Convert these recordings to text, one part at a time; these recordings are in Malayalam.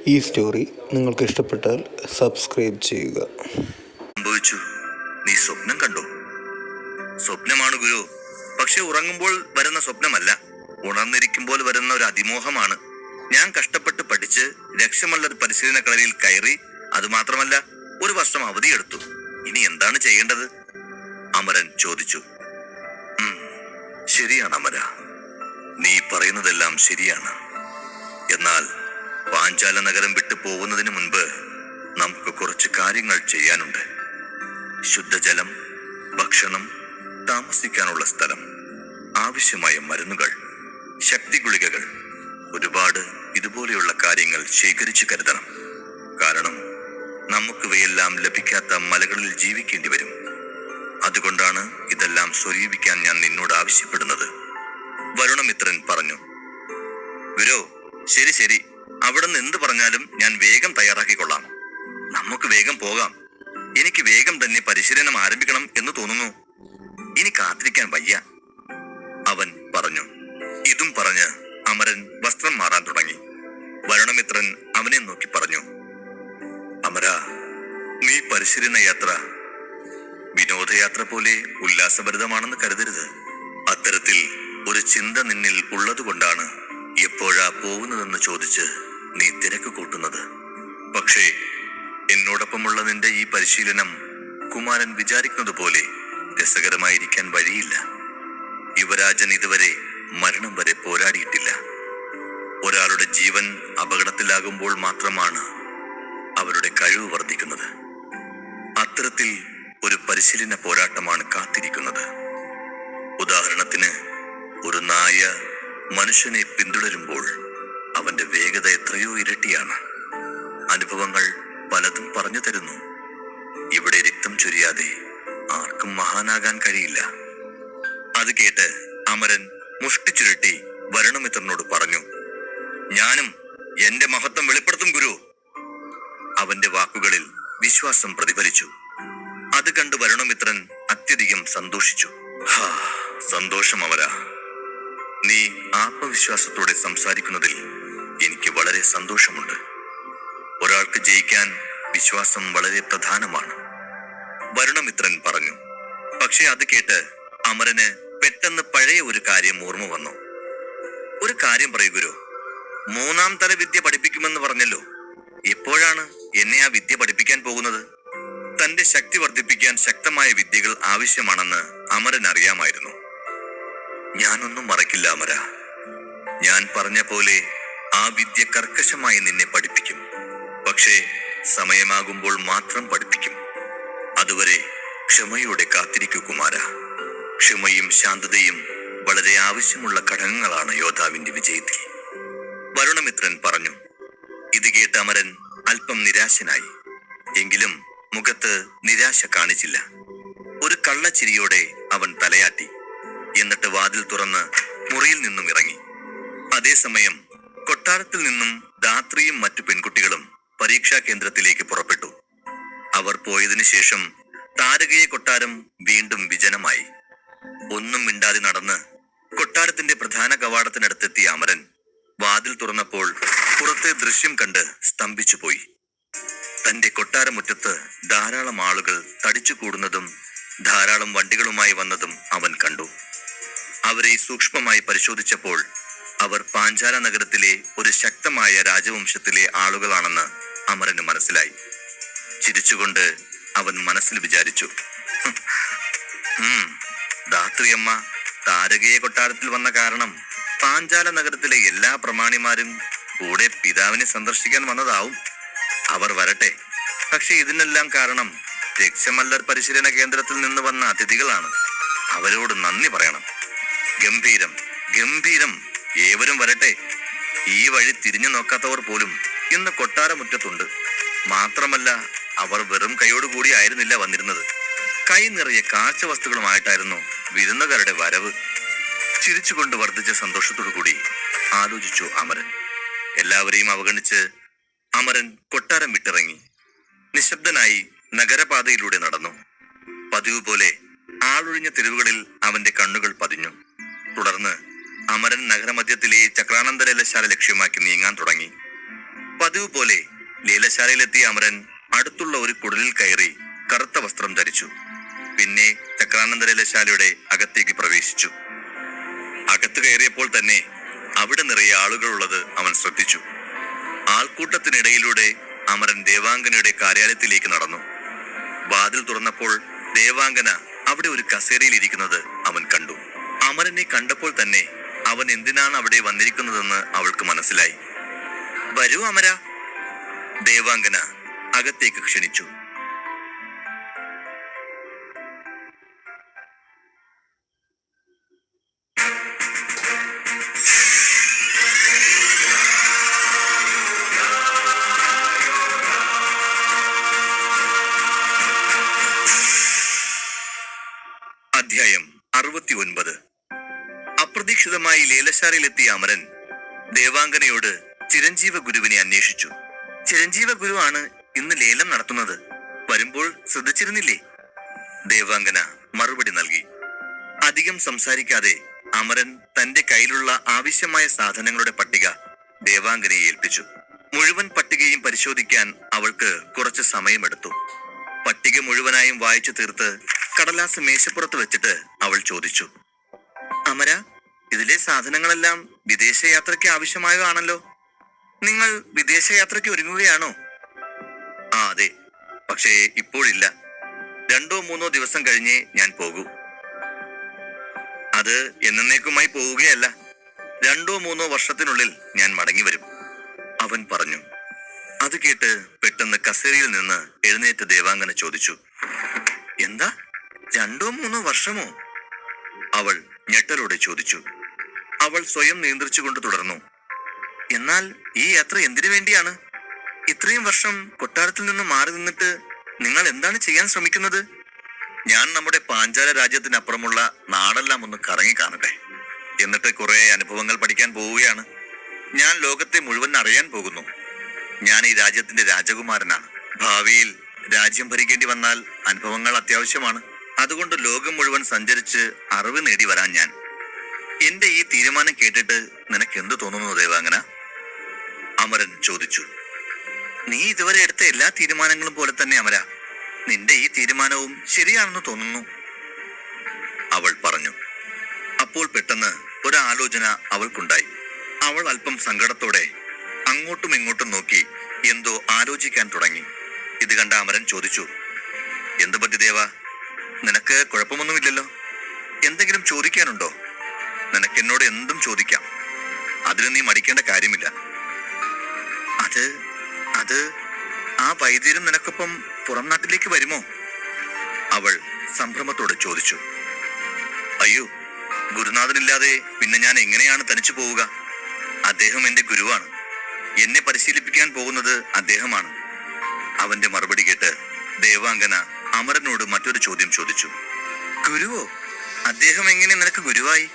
ഈ സ്റ്റോറി നിങ്ങൾക്ക് ഇഷ്ടപ്പെട്ടാൽ സബ്സ്ക്രൈബ് ചെയ്യുക. സംഭവിച്ചു. നീ സ്വപ്നം കണ്ടോ? സ്വപ്നമാണ് ഗുരു. പക്ഷെ ഉറങ്ങുമ്പോൾ വരുന്ന സ്വപ്നമല്ല, ഉണർന്നിരിക്കുമ്പോൾ വരുന്ന ഒരു അതിമോഹമാണ്. ഞാൻ കഷ്ടപ്പെട്ട് പഠിച്ച് രക്ഷമല്ലർ പരിശീലന കളരിയിൽ കയറി. അതുമാത്രമല്ല, ഒരു വർഷം അവധിയെടുത്തു. ഇനി എന്താണ് ചെയ്യേണ്ടത്? അമരൻ ചോദിച്ചു. ശരിയാണ് അമര, നീ പറയുന്നതെല്ലാം ശരിയാണ്. എന്നാൽ പാഞ്ചാല നഗരം വിട്ടു പോകുന്നതിന് മുൻപ് നമുക്ക് കുറച്ച് കാര്യങ്ങൾ ചെയ്യാനുണ്ട്. ശുദ്ധജലം, ഭക്ഷണം, താമസിക്കാനുള്ള സ്ഥലം, ആവശ്യമായ മരുന്നുകൾ, ശക്തി ഗുളികകൾ, ഒരുപാട് ഇതുപോലെയുള്ള കാര്യങ്ങൾ ശേഖരിച്ചു കരുതണം. കാരണം നമുക്കിവയെല്ലാം ലഭിക്കാത്ത മലകളിൽ ജീവിക്കേണ്ടി വരും. അതുകൊണ്ടാണ് ഇതെല്ലാം സ്വരൂപിക്കാൻ ഞാൻ നിന്നോട് ആവശ്യപ്പെടുന്നത്. വരുണമിത്രൻ പറഞ്ഞു. ഗുരു, ശരി ശരി, അവിടുന്ന് എന്ത് പറഞ്ഞാലും ഞാൻ വേഗം തയ്യാറാക്കിക്കൊള്ളാം. നമുക്ക് വേഗം പോകാം. എനിക്ക് വേഗം തന്നെ പരിശീലനം ആരംഭിക്കണം എന്ന് തോന്നുന്നു. ഇനി കാത്തിരിക്കാൻ വയ്യ, അവൻ പറഞ്ഞു. ഇതും പറഞ്ഞ് അമരൻ വസ്ത്രം മാറാൻ തുടങ്ങി. വരുണമിത്രൻ അവനെ നോക്കി പറഞ്ഞു. അമര, നീ പരിശീലന യാത്ര വിനോദയാത്ര പോലെ ഉല്ലാസഭരിതമാണെന്ന് കരുതരുത്. അത്തരത്തിൽ ഒരു ചിന്ത നിന്നിൽ ഉള്ളതുകൊണ്ടാണ് എപ്പോഴാ പോകുന്നതെന്ന് ചോദിച്ച് നീ തിരക്ക് കൂട്ടുന്നത്. പക്ഷേ എന്നോടൊപ്പമുള്ള നിന്റെ ഈ പരിശീലനം കുമാരൻ വിചാരിക്കുന്നത് പോലെ രസകരമായിരിക്കാൻ വഴിയില്ല. യുവരാജൻ ഇതുവരെ മരണം വരെ പോരാടിയിട്ടില്ല. ഒരാളുടെ ജീവൻ അപകടത്തിലാകുമ്പോൾ മാത്രമാണ് അവരുടെ കഴിവ് വർദ്ധിക്കുന്നത്. അത്തരത്തിൽ ഒരു പരിശീലന പോരാട്ടമാണ് കാത്തിരിക്കുന്നത്. ഉദാഹരണത്തിന്, ഒരു നായ മനുഷ്യനെ പിന്തുടരുമ്പോൾ അവന്റെ വേഗത എത്രയോ ഇരട്ടിയാണ്. അനുഭവങ്ങൾ പലതും പറഞ്ഞു തരുന്നു. ഇവിടെ രക്തം ചൊരിയാതെ ആർക്കും മഹാനാകാൻ കഴിയില്ല. അത് കേട്ട് അമരൻ മുഷ്ടി ചുരുട്ടി വരുണമിത്രനോട് പറഞ്ഞു. ഞാനും എന്റെ മഹത്വം വെളിപ്പെടുത്തും ഗുരു. അവന്റെ വാക്കുകളിൽ വിശ്വാസം പ്രതിഫലിച്ചു. അത് കണ്ട് വരുണമിത്രൻ അത്യധികം സന്തോഷിച്ചു. സന്തോഷം അമര, നീ ആത്മവിശ്വാസത്തോടെ സംസാരിക്കുന്നതിൽ എനിക്ക് വളരെ സന്തോഷമുണ്ട്. ഒരാൾക്ക് ജയിക്കാൻ വിശ്വാസം വളരെ പ്രധാനമാണ്, വരുണമിത്രൻ പറഞ്ഞു. പക്ഷെ അത് കേട്ട് അമരന് പെട്ടെന്ന് പഴയ ഒരു കാര്യം ഓർമ്മ വന്നു. ഒരു കാര്യം പറയൂ ഗുരു, 3ാം തല വിദ്യ പഠിപ്പിക്കുമെന്ന് പറഞ്ഞല്ലോ. എപ്പോഴാണ് എന്നെ ആ വിദ്യ പഠിപ്പിക്കാൻ പോകുന്നത്? തന്റെ ശക്തി വർദ്ധിപ്പിക്കാൻ ശക്തമായ വിദ്യകൾ ആവശ്യമാണെന്ന് അമരൻ അറിയാമായിരുന്നു. ഞാനൊന്നും മറക്കില്ല അമര. ഞാൻ പറഞ്ഞ പോലെ ആ വിദ്യ കർക്കശമായി നിന്നെ പഠിപ്പിക്കും. പക്ഷേ സമയമാകുമ്പോൾ മാത്രം പഠിപ്പിക്കും. അതുവരെ ക്ഷമയോടെ കാത്തിരിക്കൂ കുമാര. ക്ഷമയും ശാന്തതയും വളരെ ആവശ്യമുള്ള ഘടകങ്ങളാണ് യോദ്ധാവിന്റെ വിജയത്തിൽ, വരുണമിത്രൻ പറഞ്ഞു. ഇത് കേട്ട് അമരൻ അല്പം നിരാശനായി. എങ്കിലും മുഖത്ത് നിരാശ കാണിച്ചില്ല. ഒരു കള്ളച്ചിരിയോടെ അവൻ തലയാട്ടി. എന്നിട്ട് വാതിൽ തുറന്ന് മുറിയിൽ നിന്നും ഇറങ്ങി. അതേസമയം കൊട്ടാരത്തിൽ നിന്നും ധാത്രിയും മറ്റു പെൺകുട്ടികളും പരീക്ഷാ കേന്ദ്രത്തിലേക്ക് പുറപ്പെട്ടു. അവർ പോയതിനു ശേഷം താരകയെ കൊട്ടാരം വീണ്ടും വിജനമായി. ഒന്നും മിണ്ടാതെ നടന്ന് കൊട്ടാരത്തിന്റെ പ്രധാന കവാടത്തിനടുത്തെത്തിയ അമരൻ വാതിൽ തുറന്നപ്പോൾ പുറത്തെ ദൃശ്യം കണ്ട് സ്തംഭിച്ചുപോയി. തന്റെ കൊട്ടാരമുറ്റത്ത് ധാരാളം ആളുകൾ തടിച്ചു കൂടുന്നതും ധാരാളം വണ്ടികളുമായി വന്നതും അവൻ കണ്ടു. അവരെ സൂക്ഷ്മമായി പരിശോധിച്ചപ്പോൾ അവർ പാഞ്ചാല നഗരത്തിലെ ഒരു ശക്തമായ രാജവംശത്തിലെ ആളുകളാണെന്ന് അമരന് മനസ്സിലായി. ചിരിച്ചുകൊണ്ട് അവൻ മനസ്സിൽ വിചാരിച്ചു, ധാത്രിയമ്മ താരകയെ കൊട്ടാരത്തിൽ വന്ന കാരണം പാഞ്ചാല നഗരത്തിലെ എല്ലാ പ്രമാണിമാരും കൂടെ പിതാവിനെ സന്ദർശിക്കാൻ വന്നതാവും. അവർ വരട്ടെ. പക്ഷെ ഇതിനെല്ലാം കാരണം രക്ഷമല്ലർ പരിശീലന കേന്ദ്രത്തിൽ നിന്ന് വന്ന അതിഥികളാണ്. അവരോട് നന്ദി പറയണം. ഗംഭീരം, ഗംഭീരം. ഏവരും വരട്ടെ. ഈ വഴി തിരിഞ്ഞു നോക്കാത്തവർ പോലും ഇന്ന് കൊട്ടാരമുറ്റത്തുണ്ട്. മാത്രമല്ല, അവർ വെറും കൈയോടുകൂടി ആയിരുന്നില്ല വന്നിരുന്നത്. കൈ നിറയെ കാഴ്ച വസ്തുക്കളുമായിട്ടായിരുന്നു വിരുന്നുകാരുടെ വരവ്. ചിരിച്ചുകൊണ്ട് വർദ്ധിച്ച സന്തോഷത്തോടു കൂടി ആലോചിച്ചു അമരൻ. എല്ലാവരെയും അവഗണിച്ച് അമരൻ കൊട്ടാരം വിട്ടിറങ്ങി. നിശബ്ദനായി നഗരപാതയിലൂടെ നടന്നു. പതിവ് പോലെ ആളൊഴിഞ്ഞ തെരുവുകളിൽ അവന്റെ കണ്ണുകൾ പതിഞ്ഞു. തുടർന്ന് അമരൻ നഗരമധ്യത്തിലെ ചക്രാനന്ദരലശാല ലക്ഷ്യമാക്കി നീങ്ങാൻ തുടങ്ങി. പതിവ് പോലെ ലേലശാലയിലെത്തിയ അമരൻ അടുത്തുള്ള ഒരു കുടലിൽ കയറി കറുത്ത വസ്ത്രം ധരിച്ചു. പിന്നെ ചക്രാനന്ദ ലേലശാലയുടെ അകത്തേക്ക് പ്രവേശിച്ചു. അകത്ത് കയറിയപ്പോൾ തന്നെ അവിടെ നിറയെ ആളുകളുള്ളത് അവൻ ശ്രദ്ധിച്ചു. ആൾക്കൂട്ടത്തിനിടയിലൂടെ അമരൻ ദേവാംഗനയുടെ കാര്യാലയത്തിലേക്ക് നടന്നു. വാതിൽ തുറന്നപ്പോൾ ദേവാംഗന അവിടെ ഒരു കസേരയിൽ ഇരിക്കുന്നത് അവൻ കണ്ടു. അമരനെ കണ്ടപ്പോൾ തന്നെ അവൻ എന്തിനാണ് അവിടെ വന്നിരിക്കുന്നതെന്ന് അവൾക്ക് മനസ്സിലായി. വരൂ അമര, ദേവാംഗന അകത്തേക്ക് ക്ഷണിച്ചു. അധ്യായം 69. അപ്രതീക്ഷിതമായി ലേലശാലയിലെത്തിയ അമരൻ ദേവാംഗനയോട് ചിരഞ്ജീവ ഗുരുവിനെ അന്വേഷിച്ചു. ചിരഞ്ജീവ ഗുരു ആണ് ഇന്ന് ലേലം നടത്തുന്നത്, വരുമ്പോൾ ശ്രദ്ധിച്ചിരുന്നില്ലേ? ദേവാംഗന മറുപടി നൽകി. അധികം സംസാരിക്കാതെ അമരൻ തന്റെ കയ്യിലുള്ള ആവശ്യമായ സാധനങ്ങളുടെ പട്ടിക ദേവാംഗനയെ ഏൽപ്പിച്ചു. മുഴുവൻ പട്ടികയും പരിശോധിക്കാൻ അവൾക്ക് കുറച്ച് സമയമെടുത്തു. പട്ടിക മുഴുവനായും വായിച്ചു തീർത്ത് കടലാസ് മേശപ്പുറത്ത് വെച്ചിട്ട് അവൾ ചോദിച്ചു, അമര, ഇതിലെ സാധനങ്ങളെല്ലാം വിദേശയാത്രയ്ക്ക് ആവശ്യമായതാണല്ലോ. നിങ്ങൾ വിദേശയാത്രയ്ക്ക് ഒരുങ്ങുകയാണോ? ആ അതെ, പക്ഷേ ഇപ്പോഴില്ല. 2-3 ദിവസം കഴിഞ്ഞേ ഞാൻ പോകൂ. അത് എന്നേക്കുമായി പോവുകയല്ല, 2-3 വർഷത്തിനുള്ളിൽ ഞാൻ മടങ്ങി വരും, അവൻ പറഞ്ഞു. അത് കേട്ട് പെട്ടെന്ന് കസേരയിൽ നിന്ന് എഴുന്നേറ്റ് ദേവാംഗന ചോദിച്ചു, എന്താ 2-3 വർഷമോ? അവൾ ഞെട്ടലോടെ ചോദിച്ചു. അവൾ സ്വയം നിയന്ത്രിച്ചുകൊണ്ട് തുടർന്നു, എന്നാൽ ഈ യാത്ര എന്തിനു വേണ്ടിയാണ്? ഇത്രയും വർഷം കൊട്ടാരത്തിൽ നിന്ന് മാറി നിന്നിട്ട് നിങ്ങൾ എന്താണ് ചെയ്യാൻ ശ്രമിക്കുന്നത്? ഞാൻ നമ്മുടെ പാഞ്ചാല രാജ്യത്തിനപ്പുറമുള്ള നാടെല്ലാം ഒന്ന് കറങ്ങി കാണട്ടെ. എന്നിട്ട് കുറെ അനുഭവങ്ങൾ പഠിക്കാൻ പോവുകയാണ്. ഞാൻ ലോകത്തെ മുഴുവൻ അറിയാൻ പോകുന്നു. ഞാൻ ഈ രാജ്യത്തിന്റെ രാജകുമാരനാണ്. ഭാവിയിൽ രാജ്യം ഭരിക്കേണ്ടി വന്നാൽ അനുഭവങ്ങൾ അത്യാവശ്യമാണ്. അതുകൊണ്ട് ലോകം മുഴുവൻ സഞ്ചരിച്ച് അറിവ് നേടി വരാൻ ഞാൻ. എന്റെ ഈ തീരുമാനം കേട്ടിട്ട് നിനക്ക് എന്ത് തോന്നുന്നു ദേവാംഗന? അമരൻ ചോദിച്ചു. നീ ഇതുവരെ എടുത്ത എല്ലാ തീരുമാനങ്ങളും പോലെ തന്നെ അമര, നിന്റെ ഈ തീരുമാനവും ശരിയാണെന്ന് തോന്നുന്നു, അവൾ പറഞ്ഞു. അപ്പോൾ പെട്ടെന്ന് ഒരാലോചന അവൾക്കുണ്ടായി. അവൾ അല്പം സങ്കടത്തോടെ അങ്ങോട്ടും ഇങ്ങോട്ടും നോക്കി എന്തോ ആലോചിക്കാൻ തുടങ്ങി. ഇത് കണ്ട അമരൻ ചോദിച്ചു, എന്ത് പറ്റി ദേവ? നിനക്ക് കുഴപ്പമൊന്നുമില്ലല്ലോ? എന്തെങ്കിലും ചോദിക്കാനുണ്ടോ? നിനക്ക് എന്നോട് എന്തും ചോദിക്കാം, അതിന് നീ മടിക്കേണ്ട കാര്യമില്ല. അത് ആ വൈദ്യരും നിനക്കൊപ്പം പുറം നാട്ടിലേക്ക് വരുമോ? അവൾ സംഭ്രമത്തോടെ ചോദിച്ചു. അയ്യോ, ഗുരുനാഥനില്ലാതെ പിന്നെ ഞാൻ എങ്ങനെയാണ് തനിച്ചു പോവുക? അദ്ദേഹം എന്റെ ഗുരുവാണ്. എന്നെ പരിശീലിപ്പിക്കാൻ പോകുന്നത് അദ്ദേഹമാണ്. അവന്റെ മറുപടി കേട്ട് ദേവാംഗന അമരനോട് മറ്റൊരു ചോദ്യം ചോദിച്ചു. ഗുരുവോ? അദ്ദേഹം എങ്ങനെ നിനക്ക് ഗുരുവായി?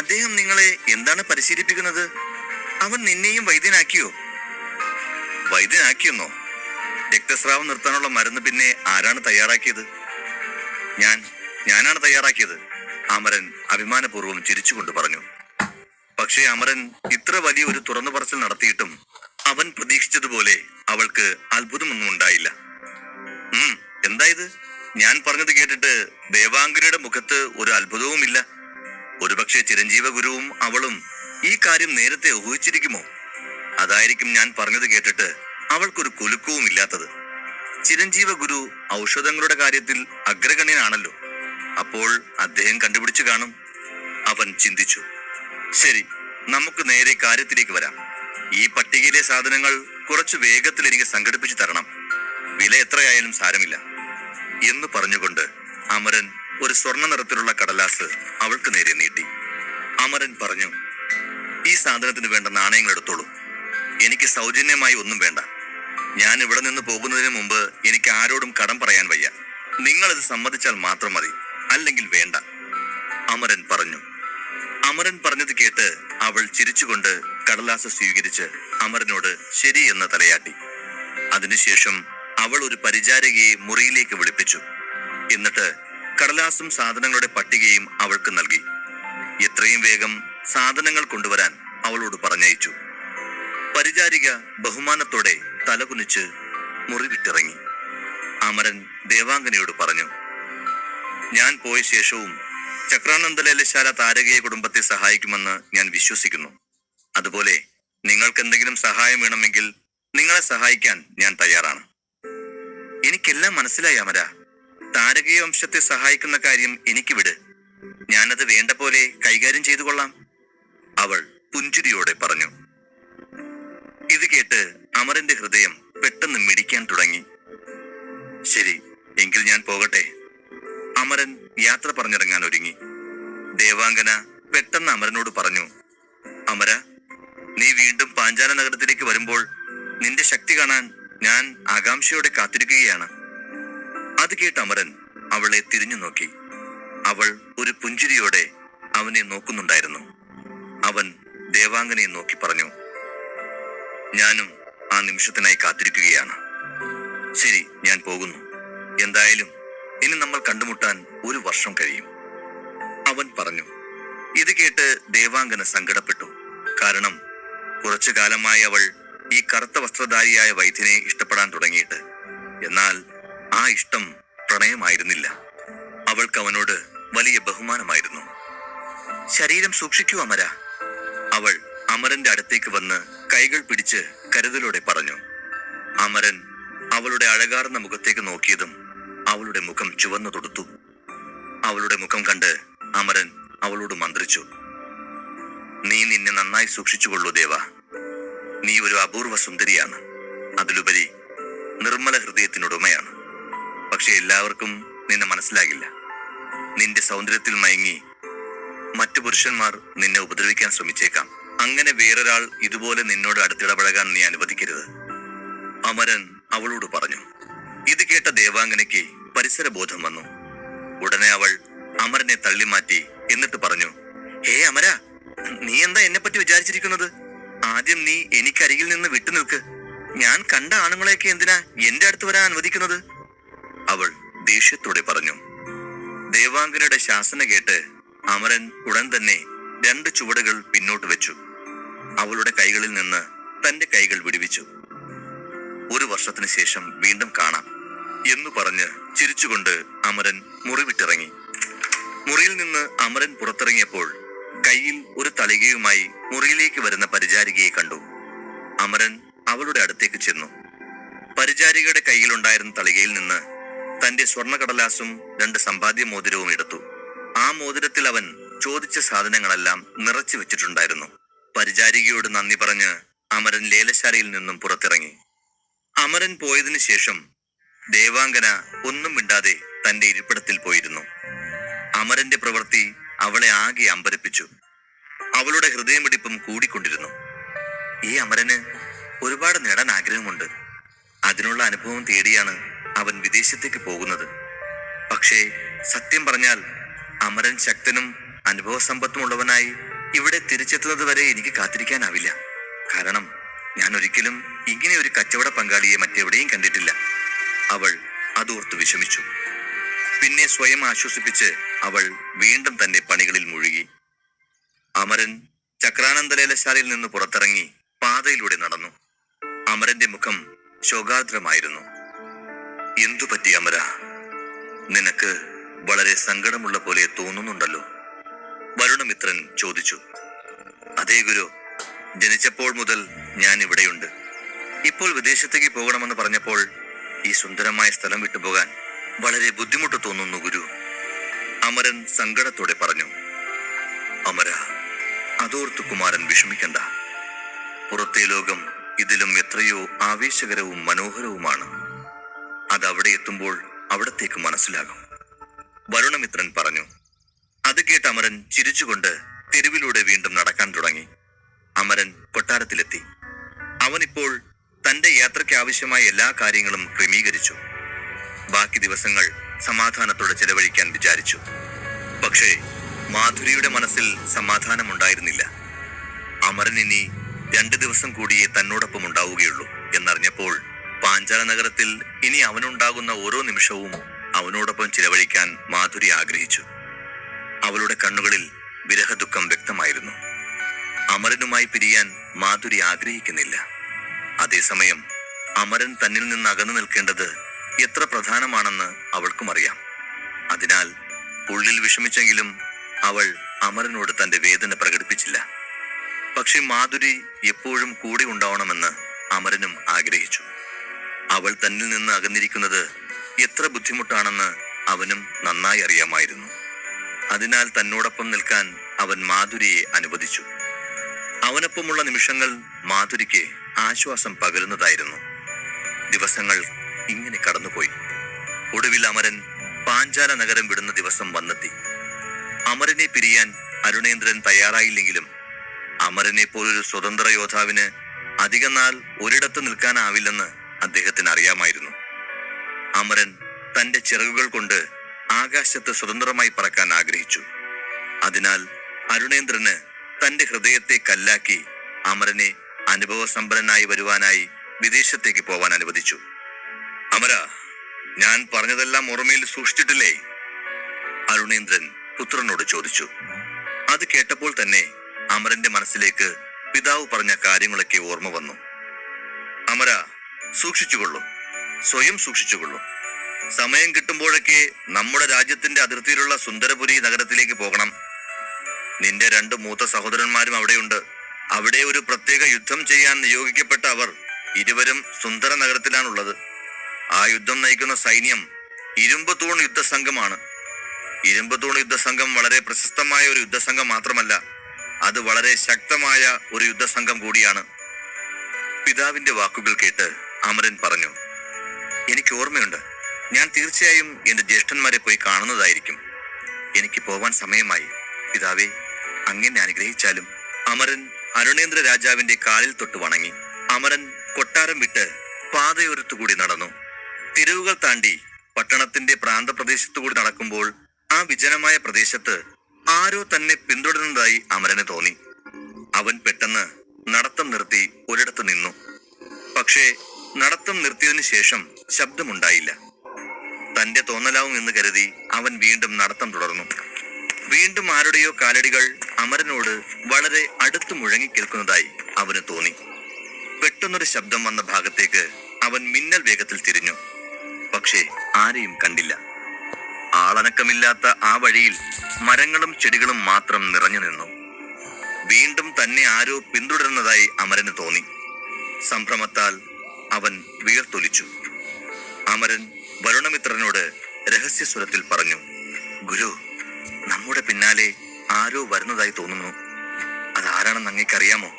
അദ്ദേഹം നിങ്ങളെ എന്താണ് പരിശീലിപ്പിക്കുന്നത്? അവൻ നിന്നെയും വൈദ്യനാക്കിയോ? വൈദ്യനാക്കിയെന്നോ? രക്തസ്രാവം നിർത്താനുള്ള മരുന്ന് പിന്നെ ആരാണ് തയ്യാറാക്കിയത്? ഞാനാണ് തയ്യാറാക്കിയത്, അമരൻ അഭിമാനപൂർവ്വം ചിരിച്ചുകൊണ്ട് പറഞ്ഞു. പക്ഷേ അമരൻ ഇത്ര വലിയ ഒരു തുറന്നു പറച്ചിൽ നടത്തിയിട്ടും അവൻ പ്രതീക്ഷിച്ചതുപോലെ അവൾക്ക് അത്ഭുതമൊന്നും ഉണ്ടായില്ല. എന്തായത്? ഞാൻ പറഞ്ഞത് കേട്ടിട്ട് ദേവാംഗനയുടെ മുഖത്ത് ഒരു അത്ഭുതവുമില്ല. ഒരുപക്ഷെ ചിരഞ്ജീവ ഗുരുവും അവളും ഈ കാര്യം നേരത്തെ ഊഹിച്ചിരിക്കുമോ? അതായിരിക്കും ഞാൻ പറഞ്ഞത് കേട്ടിട്ട് അവൾക്കൊരു കുലുക്കവും ഇല്ലാത്തത്. ചിരഞ്ജീവ ഗുരു ഔഷധങ്ങളുടെ കാര്യത്തിൽ അഗ്രഗണ്യനാണല്ലോ. അപ്പോൾ അദ്ദേഹം കണ്ടുപിടിച്ചു കാണും, അവൻ ചിന്തിച്ചു. ശരി, നമുക്ക് നേരെ കാര്യത്തിലേക്ക് വരാം. ഈ പട്ടികയിലെ സാധനങ്ങൾ കുറച്ച് വേഗത്തിൽ എനിക്ക് സംഘടിപ്പിച്ചു തരണം. വില എത്രയായാലും സാരമില്ല എന്ന് പറഞ്ഞുകൊണ്ട് അമരൻ ഒരു സ്വർണ്ണ നിറത്തിലുള്ള കടലാസ് അവൾക്ക് നേരെ നീട്ടി. അമരൻ പറഞ്ഞു, ഈ സാധനത്തിന് വേണ്ട നാണയങ്ങൾ എടുത്തോളൂ. എനിക്ക് സൗജന്യമായി ഒന്നും വേണ്ട. ഞാൻ ഇവിടെ നിന്ന് പോകുന്നതിന് മുമ്പ് എനിക്ക് ആരോടും കടം പറയാൻ വയ്യ. നിങ്ങൾ ഇത് സമ്മതിച്ചാൽ മാത്രം മതി, അല്ലെങ്കിൽ വേണ്ട, അമരൻ പറഞ്ഞു. അമരൻ പറഞ്ഞത് കേട്ട് അവൾ ചിരിച്ചുകൊണ്ട് കടലാസ് സ്വീകരിച്ച് അമരനോട് ശരി എന്ന് തലയാട്ടി. അതിനുശേഷം അവൾ ഒരു പരിചാരകയെ മുറിയിലേക്ക് വിളിപ്പിച്ചു. എന്നിട്ട് കടലാസും സാധനങ്ങളുടെ പട്ടികയും അവൾക്ക് നൽകി. എത്രയും വേഗം സാധനങ്ങൾ കൊണ്ടുവരാൻ അവളോട് പറഞ്ഞയച്ചു. പരിചാരിക ബഹുമാനത്തോടെ തലകുനിച്ച് മുറി വിട്ടിറങ്ങി. അമരൻ ദേവാംഗനയോട് പറഞ്ഞു, ഞാൻ പോയ ശേഷവും ചക്രാനന്ദലേലശാല താരകീയ കുടുംബത്തെ സഹായിക്കുമെന്ന് ഞാൻ വിശ്വസിക്കുന്നു. അതുപോലെ നിങ്ങൾക്ക് എന്തെങ്കിലും സഹായം വേണമെങ്കിൽ നിങ്ങളെ സഹായിക്കാൻ ഞാൻ തയ്യാറാണ്. എനിക്കെല്ലാം മനസ്സിലായി അമര. താരകീയ വംശത്തെ സഹായിക്കുന്ന കാര്യം എനിക്ക് വിട്. ഞാനത് വേണ്ട പോലെ കൈകാര്യം ചെയ്തു കൊള്ളാം, അവൾ പുഞ്ചിരിയോടെ പറഞ്ഞു. ഇത് കേട്ട് അമരന്റെ ഹൃദയം പെട്ടെന്ന് മിടിക്കാൻ തുടങ്ങി. ശരി, എങ്കിൽ ഞാൻ പോകട്ടെ. അമരൻ യാത്ര പറഞ്ഞിറങ്ങാൻ ഒരുങ്ങി. ദേവാംഗന പെട്ടെന്ന് അമരനോട് പറഞ്ഞു, അമര, നീ വീണ്ടും പാഞ്ചാല നഗരത്തിലേക്ക് വരുമ്പോൾ നിന്റെ ശക്തി കാണാൻ ഞാൻ ആകാംക്ഷയോടെ കാത്തിരിക്കുകയാണ്. അത് കേട്ട് അമരൻ അവളെ തിരിഞ്ഞു നോക്കി. അവൾ ഒരു പുഞ്ചിരിയോടെ അവനെ നോക്കുന്നുണ്ടായിരുന്നു. അവൻ ദേവാംഗനയെ നോക്കി പറഞ്ഞു, ഞാനും ആ നിമിഷത്തിനായി കാത്തിരിക്കുകയാണ്. ശരി, ഞാൻ പോകുന്നു. എന്തായാലും ഇനി നമ്മൾ കണ്ടുമുട്ടാൻ 1 വർഷം കഴിയും, അവൻ പറഞ്ഞു. ഇത് കേട്ട് ദേവാംഗന സങ്കടപ്പെട്ടു. കാരണം കുറച്ചു കാലമായി അവൾ ഈ കറുത്ത വസ്ത്രധാരിയായ വൈദ്യനെ ഇഷ്ടപ്പെടാൻ തുടങ്ങിയിട്ട്. എന്നാൽ ആ ഇഷ്ടം പ്രണയമായിരുന്നില്ല. അവൾക്ക് അവനോട് വലിയ ബഹുമാനമായിരുന്നു. ശരീരം സൂക്ഷിക്കൂ അമര, അവൾ അമരന്റെ അടുത്തേക്ക് വന്ന് കൈകൾ പിടിച്ച് കരുതലോടെ പറഞ്ഞു. അമരൻ അവളുടെ അഴകാർന്ന മുഖത്തേക്ക് നോക്കിയതും അവളുടെ മുഖം ചുവന്നു തൊടുത്തു. അവളുടെ മുഖം കണ്ട് അമരൻ അവളോട് മന്ത്രിച്ചു, നീ നിന്നെ നന്നായി സൂക്ഷിച്ചുകൊള്ളൂ ദേവ. നീ ഒരു അപൂർവ സുന്ദരിയാണ്. അതിലുപരി നിർമ്മല ഹൃദയത്തിനുടമയാണ്. പക്ഷെ എല്ലാവർക്കും നിന്നെ മനസ്സിലാകില്ല. നിന്റെ സൗന്ദര്യത്തിൽ മയങ്ങി മറ്റു പുരുഷന്മാർ നിന്നെ ഉപദ്രവിക്കാൻ ശ്രമിച്ചേക്കാം. അങ്ങനെ വേറൊരാൾ ഇതുപോലെ നിന്നോട് അടുത്തിടപഴകാൻ നീ അനുവദിക്കരുത്, അമരൻ അവളോട് പറഞ്ഞു. ഇത് കേട്ട ദേവാംഗനയ്ക്ക് പരിസരബോധം വന്നു. ഉടനെ അവൾ അമരനെ തള്ളിമാറ്റി എന്നിട്ട് പറഞ്ഞു, ഹേ അമര, നീ എന്താ എന്നെ പറ്റി വിചാരിച്ചിരിക്കുന്നത്? ആദ്യം നീ എനിക്കരികിൽ നിന്ന് വിട്ടുനിൽക്ക്. ഞാൻ കണ്ട ആണുങ്ങളെയൊക്കെ എന്തിനാ എന്റെ അടുത്ത് വരാൻ അനുവദിക്കുന്നത്? അവൾ ദേഷ്യത്തോടെ പറഞ്ഞു. ദേവാംഗനയുടെ ശാസന കേട്ട് അമരൻ ഉടൻ തന്നെ 2 ചുവടുകൾ പിന്നോട്ട് വെച്ചു. അവളുടെ കൈകളിൽ നിന്ന് തന്റെ കൈകൾ വിടുവിച്ചു. 1 വർഷത്തിന് ശേഷം വീണ്ടും കാണാം എന്നു പറഞ്ഞ് ചിരിച്ചുകൊണ്ട് അമരൻ മുറി വിട്ടിറങ്ങി. മുറിയിൽ നിന്ന് അമരൻ പുറത്തിറങ്ങിയപ്പോൾ കയ്യിൽ ഒരു തളികയുമായി മുറിയിലേക്ക് വരുന്ന പരിചാരികയെ കണ്ടു. അമരൻ അവളുടെ അടുത്തേക്ക് ചെന്നു. പരിചാരികയുടെ കയ്യിലുണ്ടായിരുന്ന തളികയിൽ നിന്ന് തന്റെ സ്വർണ്ണക്കടലാസും 2 സമ്പാദ്യ മോതിരവും എടുത്തു. ആ മോതിരത്തിൽ അവൻ ചോദിച്ച സാധനങ്ങളെല്ലാം നിറച്ചു വെച്ചിട്ടുണ്ടായിരുന്നു. പരിചാരികയോട് നന്ദി പറഞ്ഞ് അമരൻ ലേലശാലയിൽ നിന്നും പുറത്തിറങ്ങി. അമരൻ പോയതിനു ശേഷം ദേവാംഗന ഒന്നും മിണ്ടാതെ തന്റെ ഇരിപ്പിടത്തിൽ പോയിരുന്നു. അമരന്റെ പ്രവൃത്തി അവളെ ആകെ അമ്പരപ്പിച്ചു. അവളുടെ ഹൃദയമിടിപ്പും കൂടിക്കൊണ്ടിരുന്നു. ഈ അമരന് ഒരുപാട് നേടാൻ ആഗ്രഹമുണ്ട്. അതിനുള്ള അനുഭവം തേടിയാണ് അവൻ വിദേശത്തേക്ക് പോകുന്നത്. പക്ഷേ സത്യം പറഞ്ഞാൽ അമരൻ ശക്തനും അനുഭവസമ്പത്തുമുള്ളവനായി ഇവിടെ തിരിച്ചെത്തുന്നത് വരെ എനിക്ക് കാത്തിരിക്കാനാവില്ല. കാരണം ഞാൻ ഒരിക്കലും ഇങ്ങനെ ഒരു കച്ചവട പങ്കാളിയെ മറ്റെവിടെയും കണ്ടിട്ടില്ല, അവൾ അതോർത്ത് വിഷമിച്ചു. പിന്നെ സ്വയം ആശ്വസിപ്പിച്ച് അവൾ വീണ്ടും തന്റെ പണികളിൽ മുഴുകി. അമരൻ ചക്രാനന്ദലേലശാലയിൽ നിന്ന് പുറത്തിറങ്ങി പാതയിലൂടെ നടന്നു. അമരന്റെ മുഖം ശോകാർദ്രമായിരുന്നു. എന്തു പറ്റി അമര? നിനക്ക് വളരെ സങ്കടമുള്ള പോലെ തോന്നുന്നുണ്ടല്ലോ, വരുണമിത്രൻ ചോദിച്ചു. അതേ ഗുരു, ജനിച്ചപ്പോൾ മുതൽ ഞാൻ ഇവിടെയുണ്ട്. ഇപ്പോൾ വിദേശത്തേക്ക് പോകണമെന്ന് പറഞ്ഞപ്പോൾ ഈ സുന്ദരമായ സ്ഥലം വിട്ടുപോകാൻ വളരെ ബുദ്ധിമുട്ട് തോന്നുന്നു ഗുരു, അമരൻ സങ്കടത്തോടെ പറഞ്ഞു. അമര, അതോർത്ത് കുമാരൻ വിഷമിക്കണ്ട. പുറത്തെ ലോകം ഇതിലും എത്രയോ ആവേശകരവും മനോഹരവുമാണ്. അതവിടെ എത്തുമ്പോൾ അവിടത്തേക്ക് മനസ്സിലാകും, വരുണമിത്രൻ പറഞ്ഞു. അത് കേട്ട് അമരൻ ചിരിച്ചുകൊണ്ട് തെരുവിലൂടെ വീണ്ടും നടക്കാൻ തുടങ്ങി. അമരൻ കൊട്ടാരത്തിലെത്തി. അവനിപ്പോൾ തന്റെ യാത്രയ്ക്ക് ആവശ്യമായ എല്ലാ കാര്യങ്ങളും ക്രമീകരിച്ചു. ബാക്കി ദിവസങ്ങൾ സമാധാനത്തോടെ ചെലവഴിക്കാൻ വിചാരിച്ചു. പക്ഷേ മാധുരിയുടെ മനസ്സിൽ സമാധാനമുണ്ടായിരുന്നില്ല. അമരൻ ഇനി 2 ദിവസം കൂടിയേ തന്നോടൊപ്പം ഉണ്ടാവുകയുള്ളൂ എന്നറിഞ്ഞപ്പോൾ പാഞ്ചാല നഗരത്തിൽ ഇനി അവനുണ്ടാകുന്ന ഓരോ നിമിഷവും അവനോടൊപ്പം ചിലവഴിക്കാൻ മാധുരി ആഗ്രഹിച്ചു. അവളുടെ കണ്ണുകളിൽ വിരഹദുഃഖം വ്യക്തമായിരുന്നു. അമരനുമായി പിരിയാൻ മാധുരി ആഗ്രഹിക്കുന്നില്ല. അതേസമയം അമരൻ തന്നിൽ നിന്ന് അകന്നു നിൽക്കേണ്ടത് എത്ര പ്രധാനമാണെന്ന് അവൾക്കും അറിയാം. അതിനാൽ ഉള്ളിൽ വിഷമിച്ചെങ്കിലും അവൾ അമരനോട് തന്റെ വേദന പ്രകടിപ്പിച്ചില്ല. പക്ഷെ മാധുരി എപ്പോഴും കൂടെ ഉണ്ടാവണമെന്ന് അമരനും ആഗ്രഹിച്ചു. അവൾ തന്നിൽ നിന്ന് അകന്നിരിക്കുന്നത് എത്ര ബുദ്ധിമുട്ടാണെന്ന് അവനും നന്നായി അറിയാമായിരുന്നു. അതിനാൽ തന്നോടൊപ്പം നിൽക്കാൻ അവൻ മാധുരിയെ അനുവദിച്ചു. അവനൊപ്പമുള്ള നിമിഷങ്ങൾ മാധുരിക്ക് ആശ്വാസം പകരുന്നതായിരുന്നു. ദിവസങ്ങൾ ഇങ്ങനെ കടന്നുപോയി. ഒടുവിൽ അമരൻ പാഞ്ചാല നഗരം വിടുന്ന ദിവസം വന്നെത്തി. അമരനെ പിരിയാൻ അരുണേന്ദ്രൻ തയ്യാറായില്ലെങ്കിലും അമരനെ പോലൊരു സ്വതന്ത്ര യോദ്ധാവിന് അധികം നാൾ ഒരിടത്ത് നിൽക്കാനാവില്ലെന്ന് അദ്ദേഹത്തിന് അറിയാമായിരുന്നു. അമരൻ തന്റെ ചിറകുകൾ കൊണ്ട് ആകാശത്ത് സ്വതന്ത്രമായി പറക്കാൻ ആഗ്രഹിച്ചു. അതിനാൽ അരുണേന്ദ്രന് തന്റെ ഹൃദയത്തെ കല്ലാക്കി അമരനെ അനുഭവസമ്പന്നനായി വരുവാനായി വിദേശത്തേക്ക് പോവാൻ അനുവദിച്ചു. അമര, ഞാൻ പറഞ്ഞതെല്ലാം ഓർമ്മയിൽ സൂക്ഷിച്ചിട്ടില്ലേ? അരുണേന്ദ്രൻ പുത്രനോട് ചോദിച്ചു. അത് കേട്ടപ്പോൾ തന്നെ അമരന്റെ മനസ്സിലേക്ക് പിതാവ് പറഞ്ഞ കാര്യങ്ങളൊക്കെ ഓർമ്മ വന്നു. അമര, സൂക്ഷിച്ചുകൊള്ളു, സ്വയം സൂക്ഷിച്ചുകൊള്ളു. സമയം കിട്ടുമ്പോഴൊക്കെ നമ്മുടെ രാജ്യത്തിന്റെ അതിർത്തിയിലുള്ള സുന്ദരപുരി നഗരത്തിലേക്ക് പോകണം. നിന്റെ 2 മൂത്ത സഹോദരന്മാരും അവിടെയുണ്ട്. അവിടെ ഒരു പ്രത്യേക യുദ്ധം ചെയ്യാൻ നിയോഗിക്കപ്പെട്ട അവർ ഇരുവരും സുന്ദര നഗരത്തിലാണുള്ളത്. ആ യുദ്ധം നയിക്കുന്ന സൈന്യം ഇരുമ്പുതൂൺ യുദ്ധസംഘമാണ്. ഇരുമ്പുതൂൺ യുദ്ധസംഘം വളരെ പ്രശസ്തമായ ഒരു യുദ്ധസംഘം മാത്രമല്ല, അത് വളരെ ശക്തമായ ഒരു യുദ്ധസംഘം കൂടിയാണ്. പിതാവിന്റെ വാക്കുകൾ കേട്ട് അമരൻ പറഞ്ഞു, എനിക്ക് ഓർമ്മയുണ്ട്. ഞാൻ തീർച്ചയായും എന്റെ ജ്യേഷ്ഠന്മാരെ പോയി കാണുന്നതായിരിക്കും. എനിക്ക് പോവാൻ സമയമായി. പിതാവേ, അങ്ങനെ അനുഗ്രഹിച്ചാലും. അമരൻ അരുണേന്ദ്ര രാജാവിന്റെ കാലിൽ തൊട്ട് വണങ്ങി. അമരൻ കൊട്ടാരം വിട്ട് പാതയോരത്തുകൂടി നടന്നു. തെരുവുകൾ താണ്ടി പട്ടണത്തിന്റെ പ്രാന്തപ്രദേശത്തുകൂടി നടക്കുമ്പോൾ ആ വിജനമായ പ്രദേശത്ത് ആരോ തന്നെ പിന്തുടരുന്നതായി അമരന് തോന്നി. അവൻ പെട്ടെന്ന് നടത്തം നിർത്തി ഒരിടത്ത് നിന്നു. പക്ഷേ നടത്തം നിർത്തിയതിനു ശേഷം ശബ്ദമുണ്ടായില്ല. തന്റെ തോന്നലാവും എന്ന് കരുതി അവൻ വീണ്ടും നടത്തം തുടർന്നു. വീണ്ടും ആരുടെയോ കാലടികൾ അമരനോട് വളരെ അടുത്ത് മുഴങ്ങി കേൾക്കുന്നതായി അവന് തോന്നി. പെട്ടെന്നൊരു ശബ്ദം വന്ന ഭാഗത്തേക്ക് അവൻ മിന്നൽ വേഗത്തിൽ തിരിഞ്ഞു. പക്ഷേ ആരെയും കണ്ടില്ല. ആളനക്കമില്ലാത്ത ആ വഴിയിൽ മരങ്ങളും ചെടികളും മാത്രം നിറഞ്ഞു നിന്നു. വീണ്ടും തന്നെ ആരോ പിന്തുടരുന്നതായി അമരന് തോന്നി. സംഭ്രമത്താൽ അവൻ വീർത്തൊലിച്ചു. അമരൻ വരുണമിത്രനോട് രഹസ്യസ്വരത്തിൽ പറഞ്ഞു, ഗുരു, നമ്മുടെ പിന്നാലെ ആരോ വരുന്നതായി തോന്നുന്നു. അതാരാണെന്ന് അങ്ങേക്കറിയാമോ?